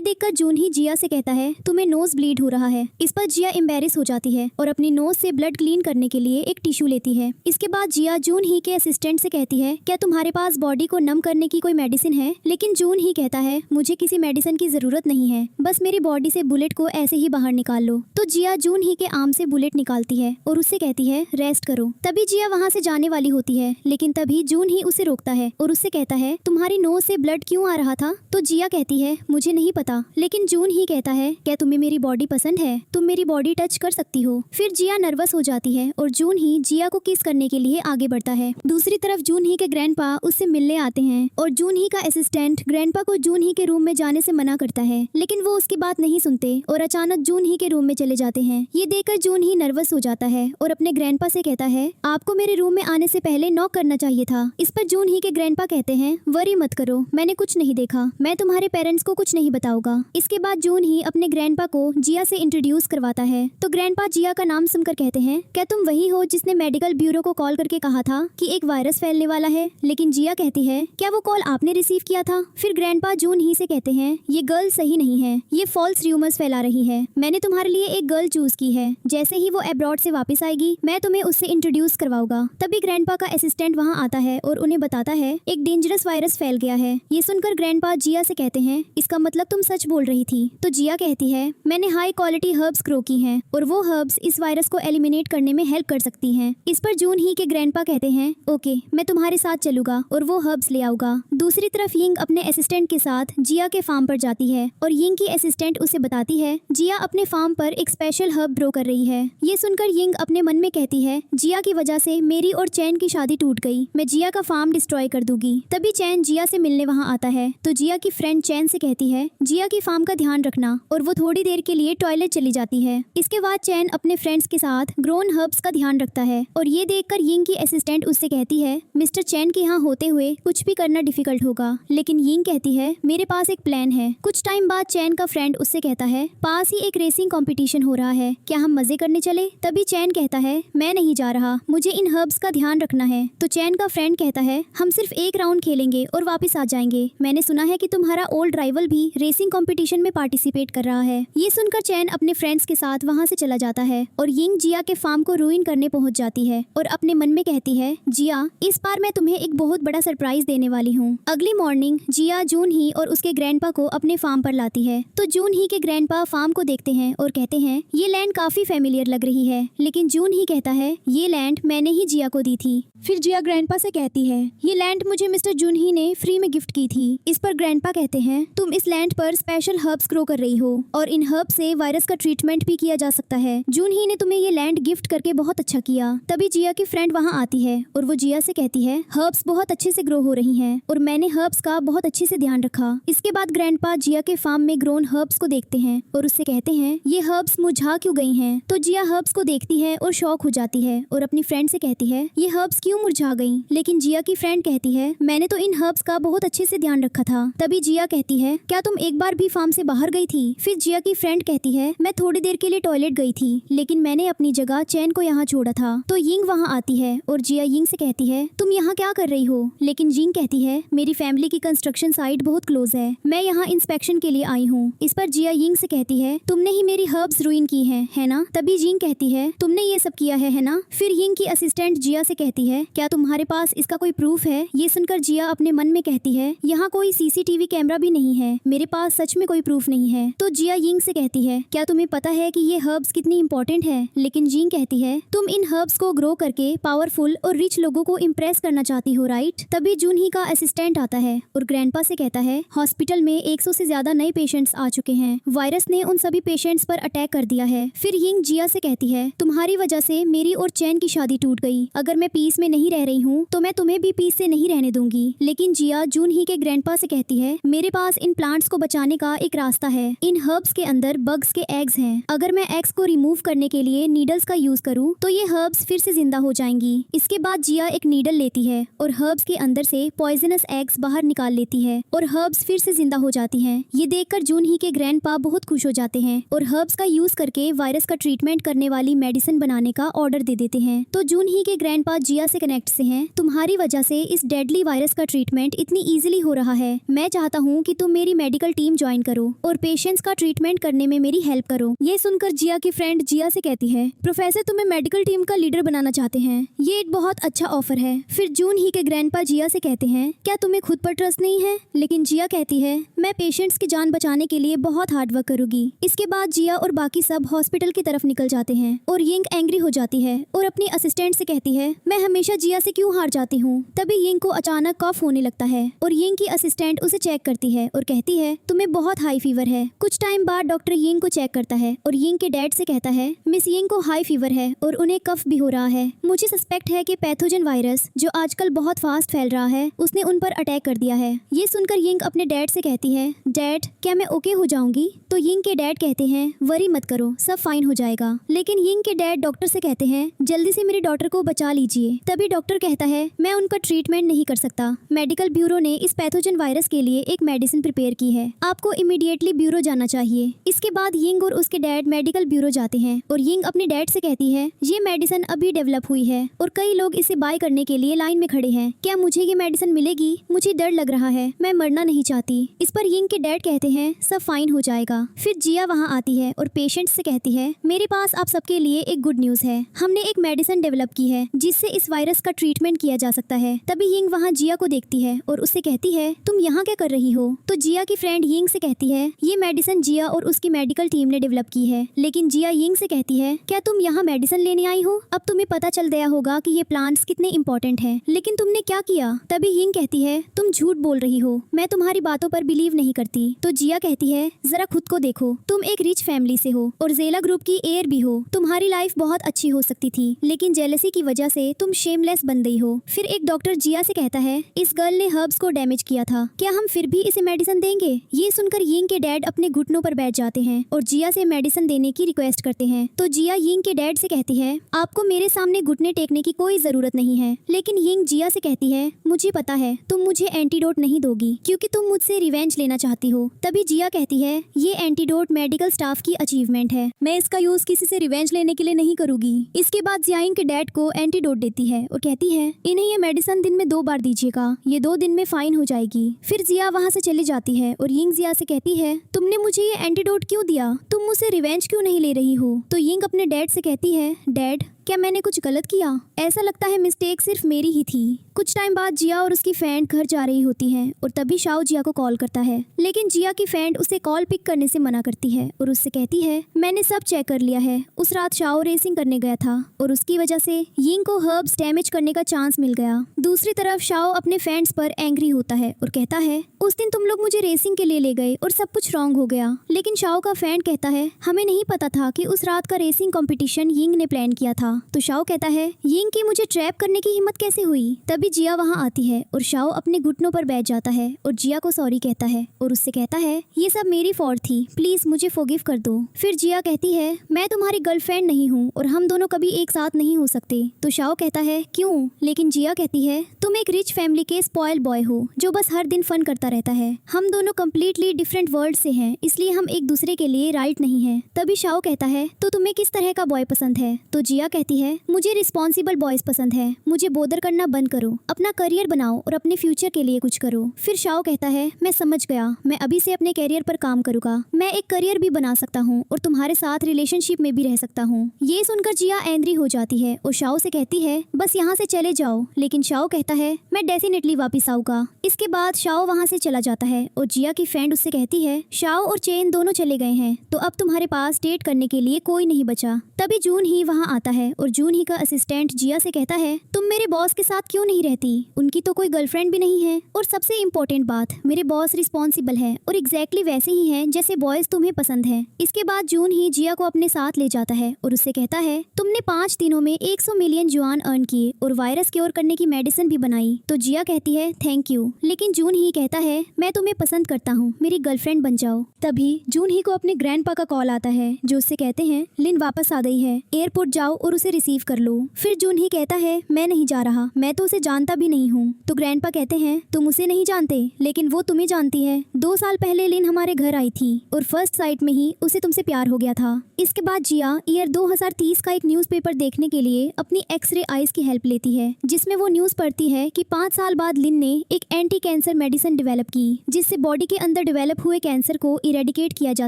देखकर जून ही जिया से कहता है तुम्हें नोज ब्लीड हो रहा है। इस पर जिया एम्बेरस हो जाती है और अपनी नोज से ब्लड क्लीन करने के लिए एक टिश्यू लेती है। इसके बाद जिया जून ही के असिस्टेंट से कहती है क्या तुम्हारे पास बॉडी को नम करने की कोई मेडिसिन है। लेकिन जून ही कहता है मुझे किसी मेडिसिन की जरूरत नहीं है, बस मेरी बॉडी से बुलेट को ऐसे ही बाहर निकाल लो। तो जिया जून ही के आर्म से बुलेट निकालती है और उससे कहती है रेस्ट करो। तभी जिया वहाँ से जाने वाली होती है, लेकिन तभी जून ही उसे रोकता है और उससे कहता है तुम्हारी नोज से ब्लड क्यों आ रहा था। तो जिया कहती है मुझे नहीं पता। लेकिन जून ही कहता है क्या तुम्हें मेरी बॉडी पसंद है, तुम मेरी बॉडी टच कर सकती हो। फिर जिया नर्वस हो जाती है और जून ही जिया को किस करने के लिए आगे बढ़ता है। दूसरी तरफ जून ही के ग्रैंडपा उससे मिलने आते हैं और जून ही का असिस्टेंट ग्रैंडपा को जून ही के रूम में जाने से मना करता है, लेकिन वो उसकी बात नहीं सुनते और अचानक जून ही के रूम में चले जाते हैं। ये देखकर जून ही नर्वस हो जाता है और अपने ग्रैंडपा से कहता है आपको मेरे रूम में आने से पहले नॉक करना चाहिए था। इस पर जून ही के ग्रैंडपा कहते हैं वरी मत करो, मैंने कुछ नहीं देखा, मैं तुम्हारे पेरेंट्स को कुछ नहीं बताऊंगा। इसके बाद जून ही अपने ग्रैंडपा को जिया से इंट्रोड्यूस करवाता है। तो ग्रैंडपा जिया का नाम सुनकर कहते हैं क्या तुम वही हो जिसने मेडिकल ब्यूरो को कॉल करके कहा था कि एक वायरस फैलने वाला है। लेकिन जिया कहती है क्या वो कॉल आपने रिसीव किया था। फिर ग्रैंडपा जून ही से कहते हैं ये गर्ल सही नहीं है, ये फॉल्स र्यूमर्स फैला रही है, मैंने तुम्हारे लिए एक गर्ल चूज की है, जैसे ही वो अब्रॉड से वापस आएगी मैं तुम्हें उससे इंट्रोड्यूस करवाऊंगा। तभी ग्रैंडपा का असिस्टेंट वहाँ आता है और उन्हें बताता है एक डेंजरस वायरस फैल गया है। ये सुनकर ग्रैंडपा जिया से कहते हैं इसका मतलब तुम सच बोल रही थी। तो जिया कहती है मैंने हाई क्वालिटी हर्ब्स ग्रो की हैं और वो हर्ब्स इस वायरस को एलिमिनेट करने में हेल्प कर सकती हैं। इस पर जून ही के ग्रैंडपा कहते हैं ओके मैं तुम्हारे साथ चलूंगा और वो हर्ब्स ले आऊंगा। दूसरी तरफ यिंग अपने असिस्टेंट के साथ जिया के फार्म पर जाती है और यिंग की असिस्टेंट उसे बताती है जिया अपने फार्म पर एक स्पेशल हर्ब ग्रो कर रही है। ये सुनकर यिंग अपने मन में कहती है जिया की वजह से मेरी और चैन की शादी टूट गई, मैं जिया का फार्म डिस्ट्रॉय कर दूंगी। तभी चैन जिया से मिलने वहाँ आता है तो जिया की फ्रेंड चैन से कहती है जिया की फार्म का ध्यान रखना और वो थोड़ी देर के लिए टॉयलेट चली जाती है। इसके बाद चैन अपने फ्रेंड्स के साथ ग्रोन हर्ब्स का ध्यान रखता है और ये देखकर यिंग की असिस्टेंट उससे कहती है मिस्टर चैन के यहाँ होते हुए कुछ भी करना डिफिकल्ट होगा। लेकिन यिंग कहती है मेरे पास एक प्लान है। कुछ टाइम बाद चैन का फ्रेंड उससे कहता है पास ही एक रेसिंग कंपटीशन हो रहा है, क्या हम मजे करने चले। तभी चैन कहता है मैं नहीं जा रहा, मुझे इन हर्ब्स का ध्यान रखना है। तो चैन का फ्रेंड कहता है हम सिर्फ एक राउंड खेलेंगे और वापस आ जाएंगे, मैंने सुना है कि तुम्हारा ओल्ड राइवल भी रेसिंग कंपटीशन में पार्टिसिपेट कर रहा है। ये सुनकर चैन अपने फ्रेंड्स के साथ वहाँ से चला जाता है और यिंग जिया के फार्म को रूइन करने पहुँच जाती है और अपने मन में कहती है जिया इस बार मैं तुम्हें एक बहुत बड़ा सरप्राइज देने वाली हूँ। अगली मॉर्निंग जिया जून ही और उसके ग्रैंडपा को अपने फार्म पर लाती है। तो जून ही के ग्रैंडपा फार्म को देखते हैं और कहते हैं ये लैंड काफी फेमिलियर लग रही है। लेकिन जून ही कहता है ये लैंड मैंने ही जिया को दी थी। फिर जिया ग्रैंडपा से कहती है ये लैंड मुझे मिस्टर जून ही ने फ्री में गिफ्ट की थी। इस पर ग्रैंडपा कहते हैं तुम इस लैंड पर स्पेशल हर्ब्स ग्रो कर रही हो और इन हर्ब से वायरस का ट्रीटमेंट भी किया जा सकता है। जून ही ने तुम्हें ये लैंड गिफ्ट करके बहुत अच्छा किया। तभी जिया की फ्रेंड वहाँ आती है और वो जिया से कहती है हर्ब्स बहुत अच्छे से ग्रो हो रही हैं और मैंने हर्ब्स का बहुत अच्छे से ध्यान रखा। इसके बाद ग्रैंडपा जिया के फार्म में ग्रोन हर्ब्स को देखते हैं और उससे कहते हैं ये हर्ब्स मुरझा क्यों गई हैं। तो जिया हर्ब्स को देखती है और शॉक हो जाती है और अपनी फ्रेंड से कहती है ये हर्ब्स क्यों मुरझा गई। लेकिन जिया की फ्रेंड कहती है मैंने तो इन हर्ब्स का बहुत अच्छे से ध्यान रखा था। तभी जिया कहती है क्या तुम एक बार भी फार्म से बाहर गई थी। फिर जिया की फ्रेंड कहती है, मैं थोड़ी देर के लिए टॉयलेट गई थी, लेकिन मैंने अपनी जगह चैन को यहाँ छोड़ा था। तो यिंग वहाँ आती है और जिया यिंग से कहती है, तुम यहाँ क्या कर रही हो? लेकिन यिंग कहती है, मेरी फैमिली की कंस्ट्रक्शन साइट बहुत क्लोज है, मैं यहाँ इंस्पेक्शन के लिए आई हूँ। इस पर जिया यिंग से कहती है, तुमने ही मेरी हर्ब्स रुइन की है ना? तभी यिंग कहती है, तुमने ये सब किया है ना? फिर यिंग की असिस्टेंट जिया से कहती है, क्या तुम्हारे पास इसका कोई प्रूफ है? ये सुनकर जिया अपने मन में कहती है, यहाँ कोई सीसीटीवी कैमरा भी नहीं है, मेरे पास सच में कोई प्रूफ नहीं है। तो जिया यिंग से कहती है, क्या तुम्हें पता है कि ये हर्ब्स कितनी इंपॉर्टेंट है? लेकिन यिंग कहती है, तुम इन हर्ब्स को ग्रो करके पावरफुल और रिच लोगों को इम्प्रेस करना चाहती हो, राइट? तभी जूनही का असिस्टेंट आता है और ग्रैंडपा से कहता है, हॉस्पिटल में 100 से ज्यादा नए पेशेंट्स आ चुके हैं, वायरस ने उन सभी पेशेंट्स पर अटैक कर दिया है। फिर यिंग जिया से कहती है, तुम्हारी वजह से मेरी और चैन की शादी टूट गई, अगर मैं पीस में नहीं रह रही हूँ तो मैं तुम्हें भी पीस से नहीं रहने दूंगी। लेकिन जिया जूनही के ग्रैंडपा से कहती है, मेरे पास इन प्लांट्स को बचाने का एक रास्ता है, इन हर्ब्स के अंदर बग्स के एग्स हैं, अगर मैं एग्स को रिमूव करने के लिए नीडल्स का यूज करूँ तो ये हर्ब्स फिर से जिंदा हो जाएंगी। इसके बाद जिया एक नीडल लेती है और हर्ब्स के अंदर से पॉइजनस एग्स बाहर निकाल लेती है और हर्ब्स फिर से जिंदा हो जाती हैं। ये देखकर जूनही के ग्रैंडपा बहुत खुश हो जाते हैं और हर्ब्स का यूज करके वायरस का ट्रीटमेंट करने वाली मेडिसिन बनाने का ऑर्डर दे देते हैं। तो जूनही के ग्रैंडपा जिया से कनेक्ट से हैं, तुम्हारी वजह से इस डेडली वायरस का ट्रीटमेंट इतनी इजीली हो रहा है, मैं चाहता हूँ कि तुम मेरी मेडिकल टीम ज्वाइन करो और पेशेंट्स का ट्रीटमेंट करने में मेरी हेल्प करो। ये सुनकर जिया की फ्रेंड जिया से कहती है, प्रोफेसर तुम्हें मेडिकल टीम का लीडर बनाना चाहते हैं, ये एक बहुत अच्छा ऑफर है। फिर जूनही के ग्रैंडपा जिया से कहते हैं, क्या तुम्हें खुद पर ट्रस्ट नहीं है? लेकिन जिया कहती है, मैं पेशेंट्स की जान बचाने के लिए बहुत हार्ड वर्क करूंगी। इसके बाद जिया और बाकी सब हॉस्पिटल की तरफ निकल जाते हैं और यिंग एंग्री हो जाती है और अपनी असिस्टेंट से कहती है, मैं हमेशा जिया से क्यों हार जाती हूँ? तभी यिंग को अचानक कफ होने लगता है और यिंग की असिस्टेंट उसे चेक करती है और कहती है, तुम्हें बहुत हाई फीवर है। कुछ टाइम बाद डॉक्टर यिंग को चेक करता है और यिंग के डैड से कहता है, मिस यिंग को हाई फीवर है और उन्हें कफ भी हो रहा है, मुझे सस्पेक्ट है कि पैथोजन वायरस जो आजकल बहुत फास्ट फैल रहा है उसने उन पर अटैक कर दिया है। ये सुनकर यिंग अपने डैड से कहती है, डैड क्या मैं ओके हो जाऊंगी? तो यिंग के डैड कहते हैं, वरी मत करो, सब फाइन हो जाएगा। लेकिन यिंग के डैड डॉक्टर से कहते हैं, जल्दी से मेरी डॉटर को बचा लीजिए। तभी डॉक्टर कहता है, मैं उनका ट्रीटमेंट नहीं कर सकता, मेडिकल ब्यूरो ने इस पैथोजन वायरस के लिए एक मेडिसिन प्रिपेयर की है, आपको इमीडिएटली ब्यूरो जाना चाहिए। इसके बाद यिंग और उसके डैड मेडिकल ब्यूरो जाते हैं और यिंग अपने डैड से कहती है, ये मेडिसिन अभी डेवलप हुई है और कई लोग इसे बाय करने के लिए लाइन में खड़े हैं, क्या मुझे ये मेडिसिन मिलेगी? मुझे डर लग रहा है, मैं मरना नहीं चाहती। इस पर यिंग के डैड कहते हैं, सब फाइन हो जाएगा। फिर जिया वहाँ आती है और पेशेंट से कहती है, मेरे पास आप सबके लिए एक गुड न्यूज है, हमने एक मेडिसिन डेवलप की है जिससे इस वायरस का ट्रीटमेंट किया जा सकता है। तभी यिंग वहाँ जिया को देखती है और उससे कहती है, तुम यहाँ क्या कर रही हो? तो जिया की फ्रेंड यिंग से कहती है, ये मेडिसिन जिया और उसकी मेडिकल टीम ने डेवलप की है। लेकिन जिया यिंग से कहती है, क्या तुम यहाँ मेडिसिन लेने आई हो? अब तुम्हें पता चल गया होगा कि ये प्लांट्स कितने इंपॉर्टेंट हैं, लेकिन तुमने क्या किया? तभी यिंग कहती है, तुम झूठ बोल रही हो, मैं तुम्हारी बातों पर बिलीव नहीं करती। तो जिया कहती है, जरा खुद को देखो, तुम एक रिच फैमिली से हो और जेला ग्रुप की एयर भी हो, तुम्हारी लाइफ बहुत अच्छी हो सकती थी, लेकिन जेलसी की वजह से तुम शेमलेस बन गई हो। फिर एक डॉक्टर जिया से कहता है, इस गर्ल ने हर्ब्स को डैमेज किया था, क्या हम फिर भी इसे मेडिसिन देंगे? ये सुनकर यिंग के डैड अपने घुटनों पर बैठ जाते हैं और जिया से मेडिसिन देने की रिक्वेस्ट करते हैं। तो जिया यिंग के डैड से कहती है, आपको मेरे सामने घुटने टेकने की कोई जरूरत नहीं है। लेकिन यिंग जिया से कहती है, मुझे पता है तुम मुझे एंटीडोट नहीं दोगी क्योंकि तुम मुझसे रिवेंज लेना चाहती हो। तभी जिया कहती है, ये एंटीडोट मेडिकल स्टाफ की अचीवमेंट है, मैं इसका यूज किसी से रिवेंज लेने के लिए नहीं करूंगी। इसके बाद जिया यिंग के डैड को एंटीडोट देती है और कहती है, इन्हें ये मेडिसिन दिन में 2 बार दीजिएगा, ये 2 दिन में फाइन हो जाएगी। फिर जिया वहाँ से चली जाती है और यिंग जिया से कहती है, तुमने मुझे ये एंटीडोट क्यों दिया? तुम मुझसे रिवेंज क्यों नहीं ले रही हो? तो यिंग अपने डैड से कहती है, डैड क्या मैंने कुछ गलत किया? ऐसा लगता है मिस्टेक सिर्फ मेरी ही थी। कुछ टाइम बाद जिया और उसकी फ्रेंड घर जा रही होती है और तभी शाओ जिया को कॉल करता है, लेकिन जिया की फ्रेंड उसे कॉल पिक करने से मना करती है और उससे कहती है, मैंने सब चेक कर लिया है, उस रात शाओ रेसिंग करने गया था और उसकी वजह से यिंग को हर्ब्स डैमेज करने का चांस मिल गया। दूसरी तरफ शाओ अपने फ्रेंड्स पर एंग्री होता है और कहता है, उस दिन तुम लोग मुझे रेसिंग के लिए ले गए और सब कुछ रॉन्ग हो गया। लेकिन शाओ का फ्रेंड कहता है, हमें नहीं पता था कि उस रात का रेसिंग कंपटीशन यिंग ने प्लान किया था, तो शाओ कहता है यिंग की मुझे ट्रैप करने की हिम्मत कैसे हुई। तभी जिया वहाँ आती है और शाओ अपने घुटनों पर बैठ जाता है और जिया को सॉरी कहता है और उससे कहता है ये सब मेरी फॉल्ट थी, प्लीज मुझे फॉरगिव कर दो। फिर जिया कहती है मैं तुम्हारी गर्लफ्रेंड नहीं हूँ और हम दोनों कभी एक साथ नहीं हो सकते। तो शाओ कहता है क्यों, लेकिन जिया कहती है तुम एक रिच फैमिली के स्पॉइल बॉय हो जो बस हर दिन फन करता रहता है। हम दोनों कम्प्लीटली डिफरेंट वर्ल्ड से हैं, इसलिए हम एक दूसरे के लिए राइट नहीं है। तभी शाओ कहता है तो तुम्हें किस तरह का बॉय पसंद है। तो जिया कहती है मुझे रिस्पॉन्सिबल बॉयज पसंद है, मुझे बोदर करना बंद करो, अपना करियर बनाओ और अपने फ्यूचर के लिए कुछ करो। फिर शाओ कहता है मैं समझ गया, मैं अभी से अपने करियर पर काम करूंगा, मैं एक करियर भी बना सकता हूँ और तुम्हारे साथ रिलेशनशिप में भी रह सकता हूँ। ये सुनकर जिया एंग्री हो जाती है और शाओ से कहती है बस यहाँ से चले जाओ, लेकिन शाओ कहता है मैं डेफिनेटली वापस आऊंगा। इसके बाद शाओ वहाँ से चला जाता है और जिया की फ्रेंड उससे कहती है शाओ और चेन दोनों चले गए हैं तो अब तुम्हारे पास डेट करने के लिए कोई नहीं बचा। तभी जून ही वहाँ आता है और जून ही का असिस्टेंट जिया से कहता है तुम मेरे बॉस के साथ क्यों नहीं रहती, उनकी तो कोई गर्लफ्रेंड भी नहीं है और सबसे इम्पोर्टेंट बात मेरे बॉस रिस्पॉन्सिबल है और एग्जैक्टली वैसे ही है जैसे बॉयज तुम्हें पसंद है। इसके बाद जून ही जिया को अपने साथ ले जाता है और उससे कहता है तुमने 5 दिनों में 100 मिलियन जुआन अर्न किए और वायरस क्योर करने की मेडिसिन भी बनाई। तो जिया कहती है थैंक यू, लेकिन जून ही कहता है मैं तुम्हें पसंद करता हूँ, मेरी गर्लफ्रेंड बन जाओ। तभी जून ही को अपने ग्रैंडपा का कॉल आता है जो उससे कहते हैं लिन वापस आ गई है, एयरपोर्ट जाओ और उसे रिसीव कर लो। फिर जून ही कहता है मैं नहीं जा रहा, मैं तो उसे जानता भी नहीं हूँ। तो ग्रैंडपा कहते हैं तुम उसे नहीं जानते लेकिन वो तुम्हें जानती है। 2 साल पहले लिन हमारे घर आई थी और फर्स्ट साइट में ही उसे तुमसे प्यार हो गया था। इसके बाद जिया ईयर 2030 का एक न्यूज़पेपर देखने के लिए अपनी एक्सरे आइज की हेल्प लेती है, जिसमें वो न्यूज़ पढ़ती है कि 5 साल बाद लिन ने एक एंटी कैंसर मेडिसिन डेवलप की जिससे बॉडी के अंदर डेवलप हुए कैंसर को इरेडिकेट किया जा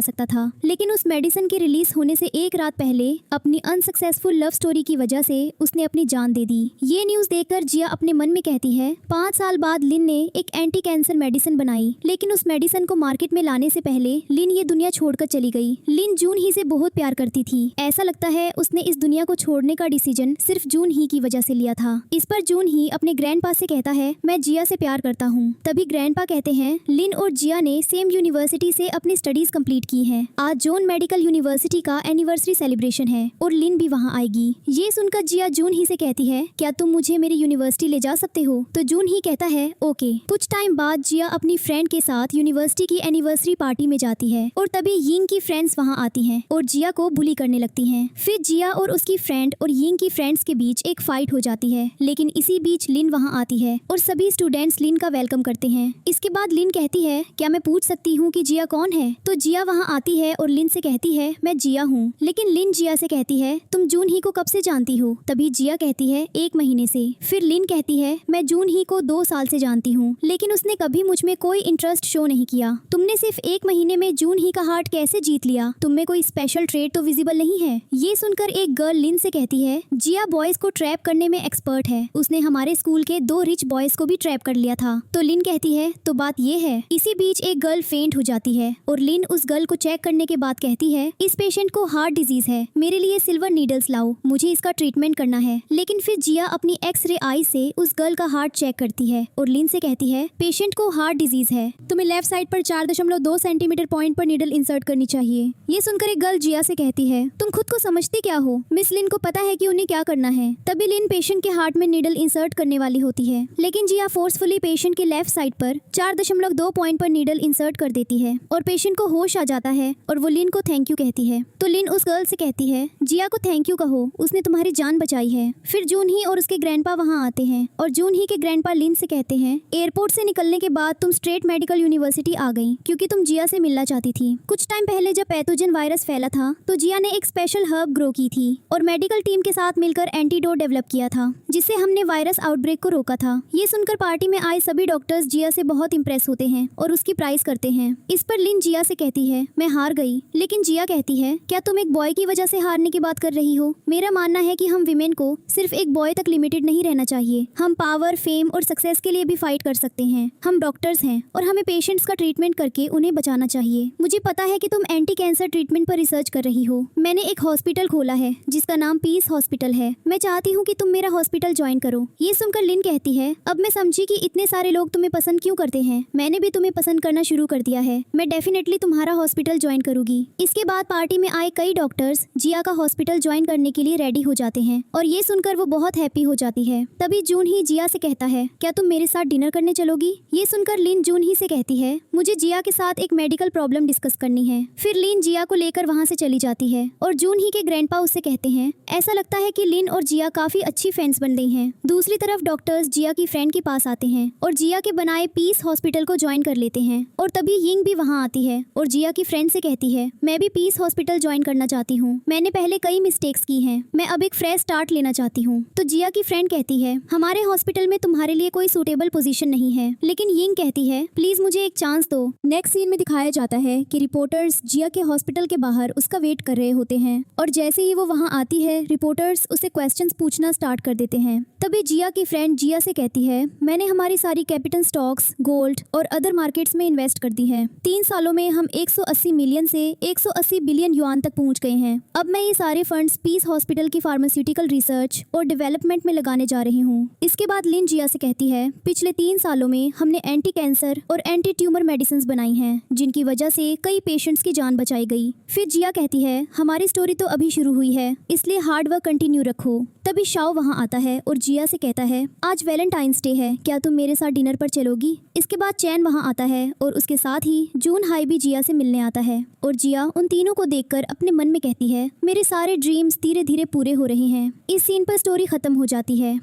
सकता था। लेकिन उस मेडिसिन के रिलीज होने से एक रात पहले अपनी अनसक्सेसफुल लव स्टोरी की वजह से उसने अपनी जान दे दी। ये न्यूज़ देखकर जिया अपने मन में कहती है 5 साल बाद लिन ने एक एंटी कैंसर मेडिसिन बनाई, लेकिन उस मेडिसिन को मार्केट में लाने से पहले लिन ये दुनिया छोड़कर चली गई। लिन जून ही से बहुत प्यार करती थी, ऐसा लगता है उसने इस दुनिया को छोड़ने का डिसीजन सिर्फ जून ही की वजह से लिया था। इस पर जून ही अपने ग्रैंडपा से कहता है मैं जिया से प्यार करता हूँ। तभी ग्रैंडपा कहते हैं लिन और जिया ने सेम यूनिवर्सिटी से अपनी स्टडीज कंप्लीट की है। आज जॉन मेडिकल यूनिवर्सिटी का एनिवर्सरी सेलिब्रेशन है और लिन भी वहाँ आएगी। ये सुनकर जिया जून ही से कहती है क्या तुम मुझे मेरी यूनिवर्सिटी ले जा सकते हो। तो जून ही कहता है ओके। कुछ टाइम बाद जिया अपनी फ्रेंड के साथ यूनिवर्सिटी की एनिवर्सरी पार्टी में जाती है और तभी यिंग की फ्रेंड्स वहाँ आती हैं और जिया को बुली करने लगती हैं। फिर जिया और उसकी फ्रेंड और यिंग की फ्रेंड्स के बीच एक फाइट हो जाती है, लेकिन इसी बीच लिन वहाँ आती है और सभी स्टूडेंट्स लिन का वेलकम करते हैं। इसके बाद लिन कहती है क्या मैं पूछ सकती हूँ कि जिया कौन है। तो जिया वहाँ आती है और लिन से कहती है मैं जिया हूँ, लेकिन लिन जिया से कहती है तुम जून ही को कब से जानती हो। तभी जिया कहती है 1 महीने से। फिर लिन कहती है मैं जून ही को 2 साल से जानती हूँ, लेकिन उसने कभी मुझ में कोई इंटरेस्ट शो नहीं किया। तुमने सिर्फ 1 महीने में जून ही का हार्ट कैसे जीत लिया, तुम में कोई स्पेशल ट्रेड तो विजिबल नहीं है। ये सुनकर एक गर्ल लिन से कहती है जिया बॉयज को ट्रैप करने में एक्सपर्ट है, उसने हमारे स्कूल के 2 रिच बॉयज को भी ट्रैप कर लिया था। तो लिन कहती है तो बात ये है। इसी बीच एक गर्ल फेंट हो जाती है और लिन उस गर्ल को चेक करने के बाद कहती है इस पेशेंट को हार्ट डिजीज है, मेरे लिए सिल्वर नीडल्स लाओ, मुझे इसका ट्रीटमेंट करना है। लेकिन फिर जिया अपनी एक्सरे आई से उस गर्ल का हार्ट चेक करती है और लिन से कहती है पेशेंट को हार्ट डिजीज है, तुम्हें लेफ्ट साइड पर 4.2 सेंटीमीटर पॉइंट पर नीडल इंसर्ट करनी चाहिए। ये सुनकर एक गर्ल जिया से कहती है तुम खुद को समझती क्या हो, मिस लिन को पता है कि उन्हें क्या करना है। तभी लिन पेशेंट के हार्ट में नीडल इंसर्ट करने वाली होती है, लेकिन जिया फोर्सफुली पेशेंट के लेफ्ट साइड पर 4.2 पॉइंट पर नीडल इंसर्ट कर देती है और पेशेंट को होश आ जाता है और वो लिन को थैंक यू कहती है। तो लिन उस गर्ल से कहती है जिया को थैंक यू कहो, उसने तुम्हारी जान बचाई है। फिर जून ही और उसके ग्रैंडपा वहाँ आते हैं और जून ही के ग्रैंडपा लिन से कहते हैं एयरपोर्ट से निकलने के बाद तुम स्ट्रेट मेडिकल यूनिवर्सिटी आ गई क्योंकि तुम जिया से मिलना चाहती थी। कुछ टाइम पहले जब पैथोजन वायरस फैला था तो जिया ने एक स्पेशल हर्ब ग्रो की थी और मेडिकल टीम के साथ मिलकर एंटीडोट डेवलप किया था, जिससे हमने वायरस आउटब्रेक को रोका था। ये सुनकर पार्टी में आए सभी डॉक्टर्स जिया से बहुत इंप्रेस होते हैं और उसकी प्राइस करते हैं। इस पर लिन जिया से कहती है मैं हार गई, लेकिन जिया कहती है क्या तुम एक बॉय की वजह से हारने की बात कर रही हो। मेरा मानना है कि हम विमेन को सिर्फ एक बॉय तक लिमिटेड नहीं रहना चाहिए, हम पावर, फेम और सक्सेस के लिए भी फाइट कर सकते हैं। हम डॉक्टर्स हैं और हमें पेशेंट्स का ट्रीटमेंट करके उन्हें बचाना चाहिए। मुझे पता है कि तुम एंटी कैंसर ट्रीटमेंट पर रिसर्च कर रही हो। मैंने एक हॉस्पिटल खोला है जिसका नाम पीस हॉस्पिटल है, मैं चाहती हूँ कि तुम मेरा हॉस्पिटल ज्वाइन करो। ये सुनकर लिन कहती है अब मैं समझी कि इतने सारे लोग तुम्हें पसंद क्यों करते हैं, मैंने भी तुम्हें पसंद करना शुरू कर दिया है, मैं डेफिनेटली तुम्हारा हॉस्पिटल ज्वाइन करूंगी। इसके बाद पार्टी में आए कई डॉक्टर्स जिया का हॉस्पिटल ज्वाइन करने के लिए रेडी हो जाते हैं और ये सुनकर वो बहुत हैप्पी हो जाती है। तभी जून ही जिया से कहता है, क्या तुम मेरे साथ डिनर करने चलोगी? ये सुनकर लिन जून ही से कहती है, मुझे जिया के साथ एक मेडिकल प्रॉब्लम डिस्कस करनी है। फिर लिन जिया को लेकर वहाँ से चली जाती है और जून ही के ग्रैंडपा उससे कहते हैं, ऐसा लगता है कि लिन और जिया काफी अच्छी फ्रेंड्स बन गई हैं। दूसरी तरफ डॉक्टर्स जिया की फ्रेंड के पास आते हैं और जिया के बनाए पीस हॉस्पिटल को ज्वाइन कर लेते हैं। और तभी यिंग भी वहाँ आती है और जिया की फ्रेंड से कहती है, मैं भी पीस हॉस्पिटल ज्वाइन करना चाहती हूँ। मैंने पहले कई मिस्टेक्स की हैं। मैं अब एक फ्रेश स्टार्ट लेना चाहती हूँ। तो जिया की फ्रेंड कहती है, हमारे हॉस्पिटल में तुम्हारे लिए कोई सूटेबल पोजीशन नहीं है। लेकिन यिंग कहती है, प्लीज मुझे एक चांस दो। नेक्स्ट सीन में दिखाया जाता है कि रिपोर्टर्स जिया के हॉस्पिटल के बाहर उसका वेट कर रहे होते हैं और जैसे ही वो वहाँ आती है, रिपोर्टर्स उसे क्वेश्चंस पूछना स्टार्ट कर देते हैं। तभी जिया की फ्रेंड जिया से कहती है, मैंने हमारी सारी कैपिटल स्टॉक्स, गोल्ड और अदर मार्केट्स में इन्वेस्ट कर दी है। 3 सालों में हम 180 मिलियन से 180 बिलियन युआन तक पहुंच गए हैं। अब मैं ये सारे फंड्स पीस हॉस्पिटल की फार्मास्यूटिकल रिसर्च और डेवलपमेंट में लगाने जा रही हूँ। इसके बाद लिन जिया से कहती है, पिछले 3 सालों में हमने एंटी कैंसर और एंटी ट्यूमर मेडिसिन बनाई हैं, जिनकी वजह से कई पेशेंट्स की जान बचाई गई। फिर जिया कहती है, हमारी स्टोरी तो अभी शुरू हुई है, इसलिए हार्ड वर्क कंटिन्यू रखो। तभी शाओ वहाँ आता है और जिया से कहता है, आज वैलेंटाइंस डे है, क्या तुम मेरे साथ डिनर पर चलोगी? इसके बाद चैन वहाँ आता है और उसके साथ ही जून हाई भी जिया से मिलने आता है और जिया उन तीनों को देखकर अपने मन में कहती है, मेरे सारे ड्रीम्स धीरे धीरे पूरे हो रहे हैं। इस सीन पर स्टोरी खत्म हो जाती है।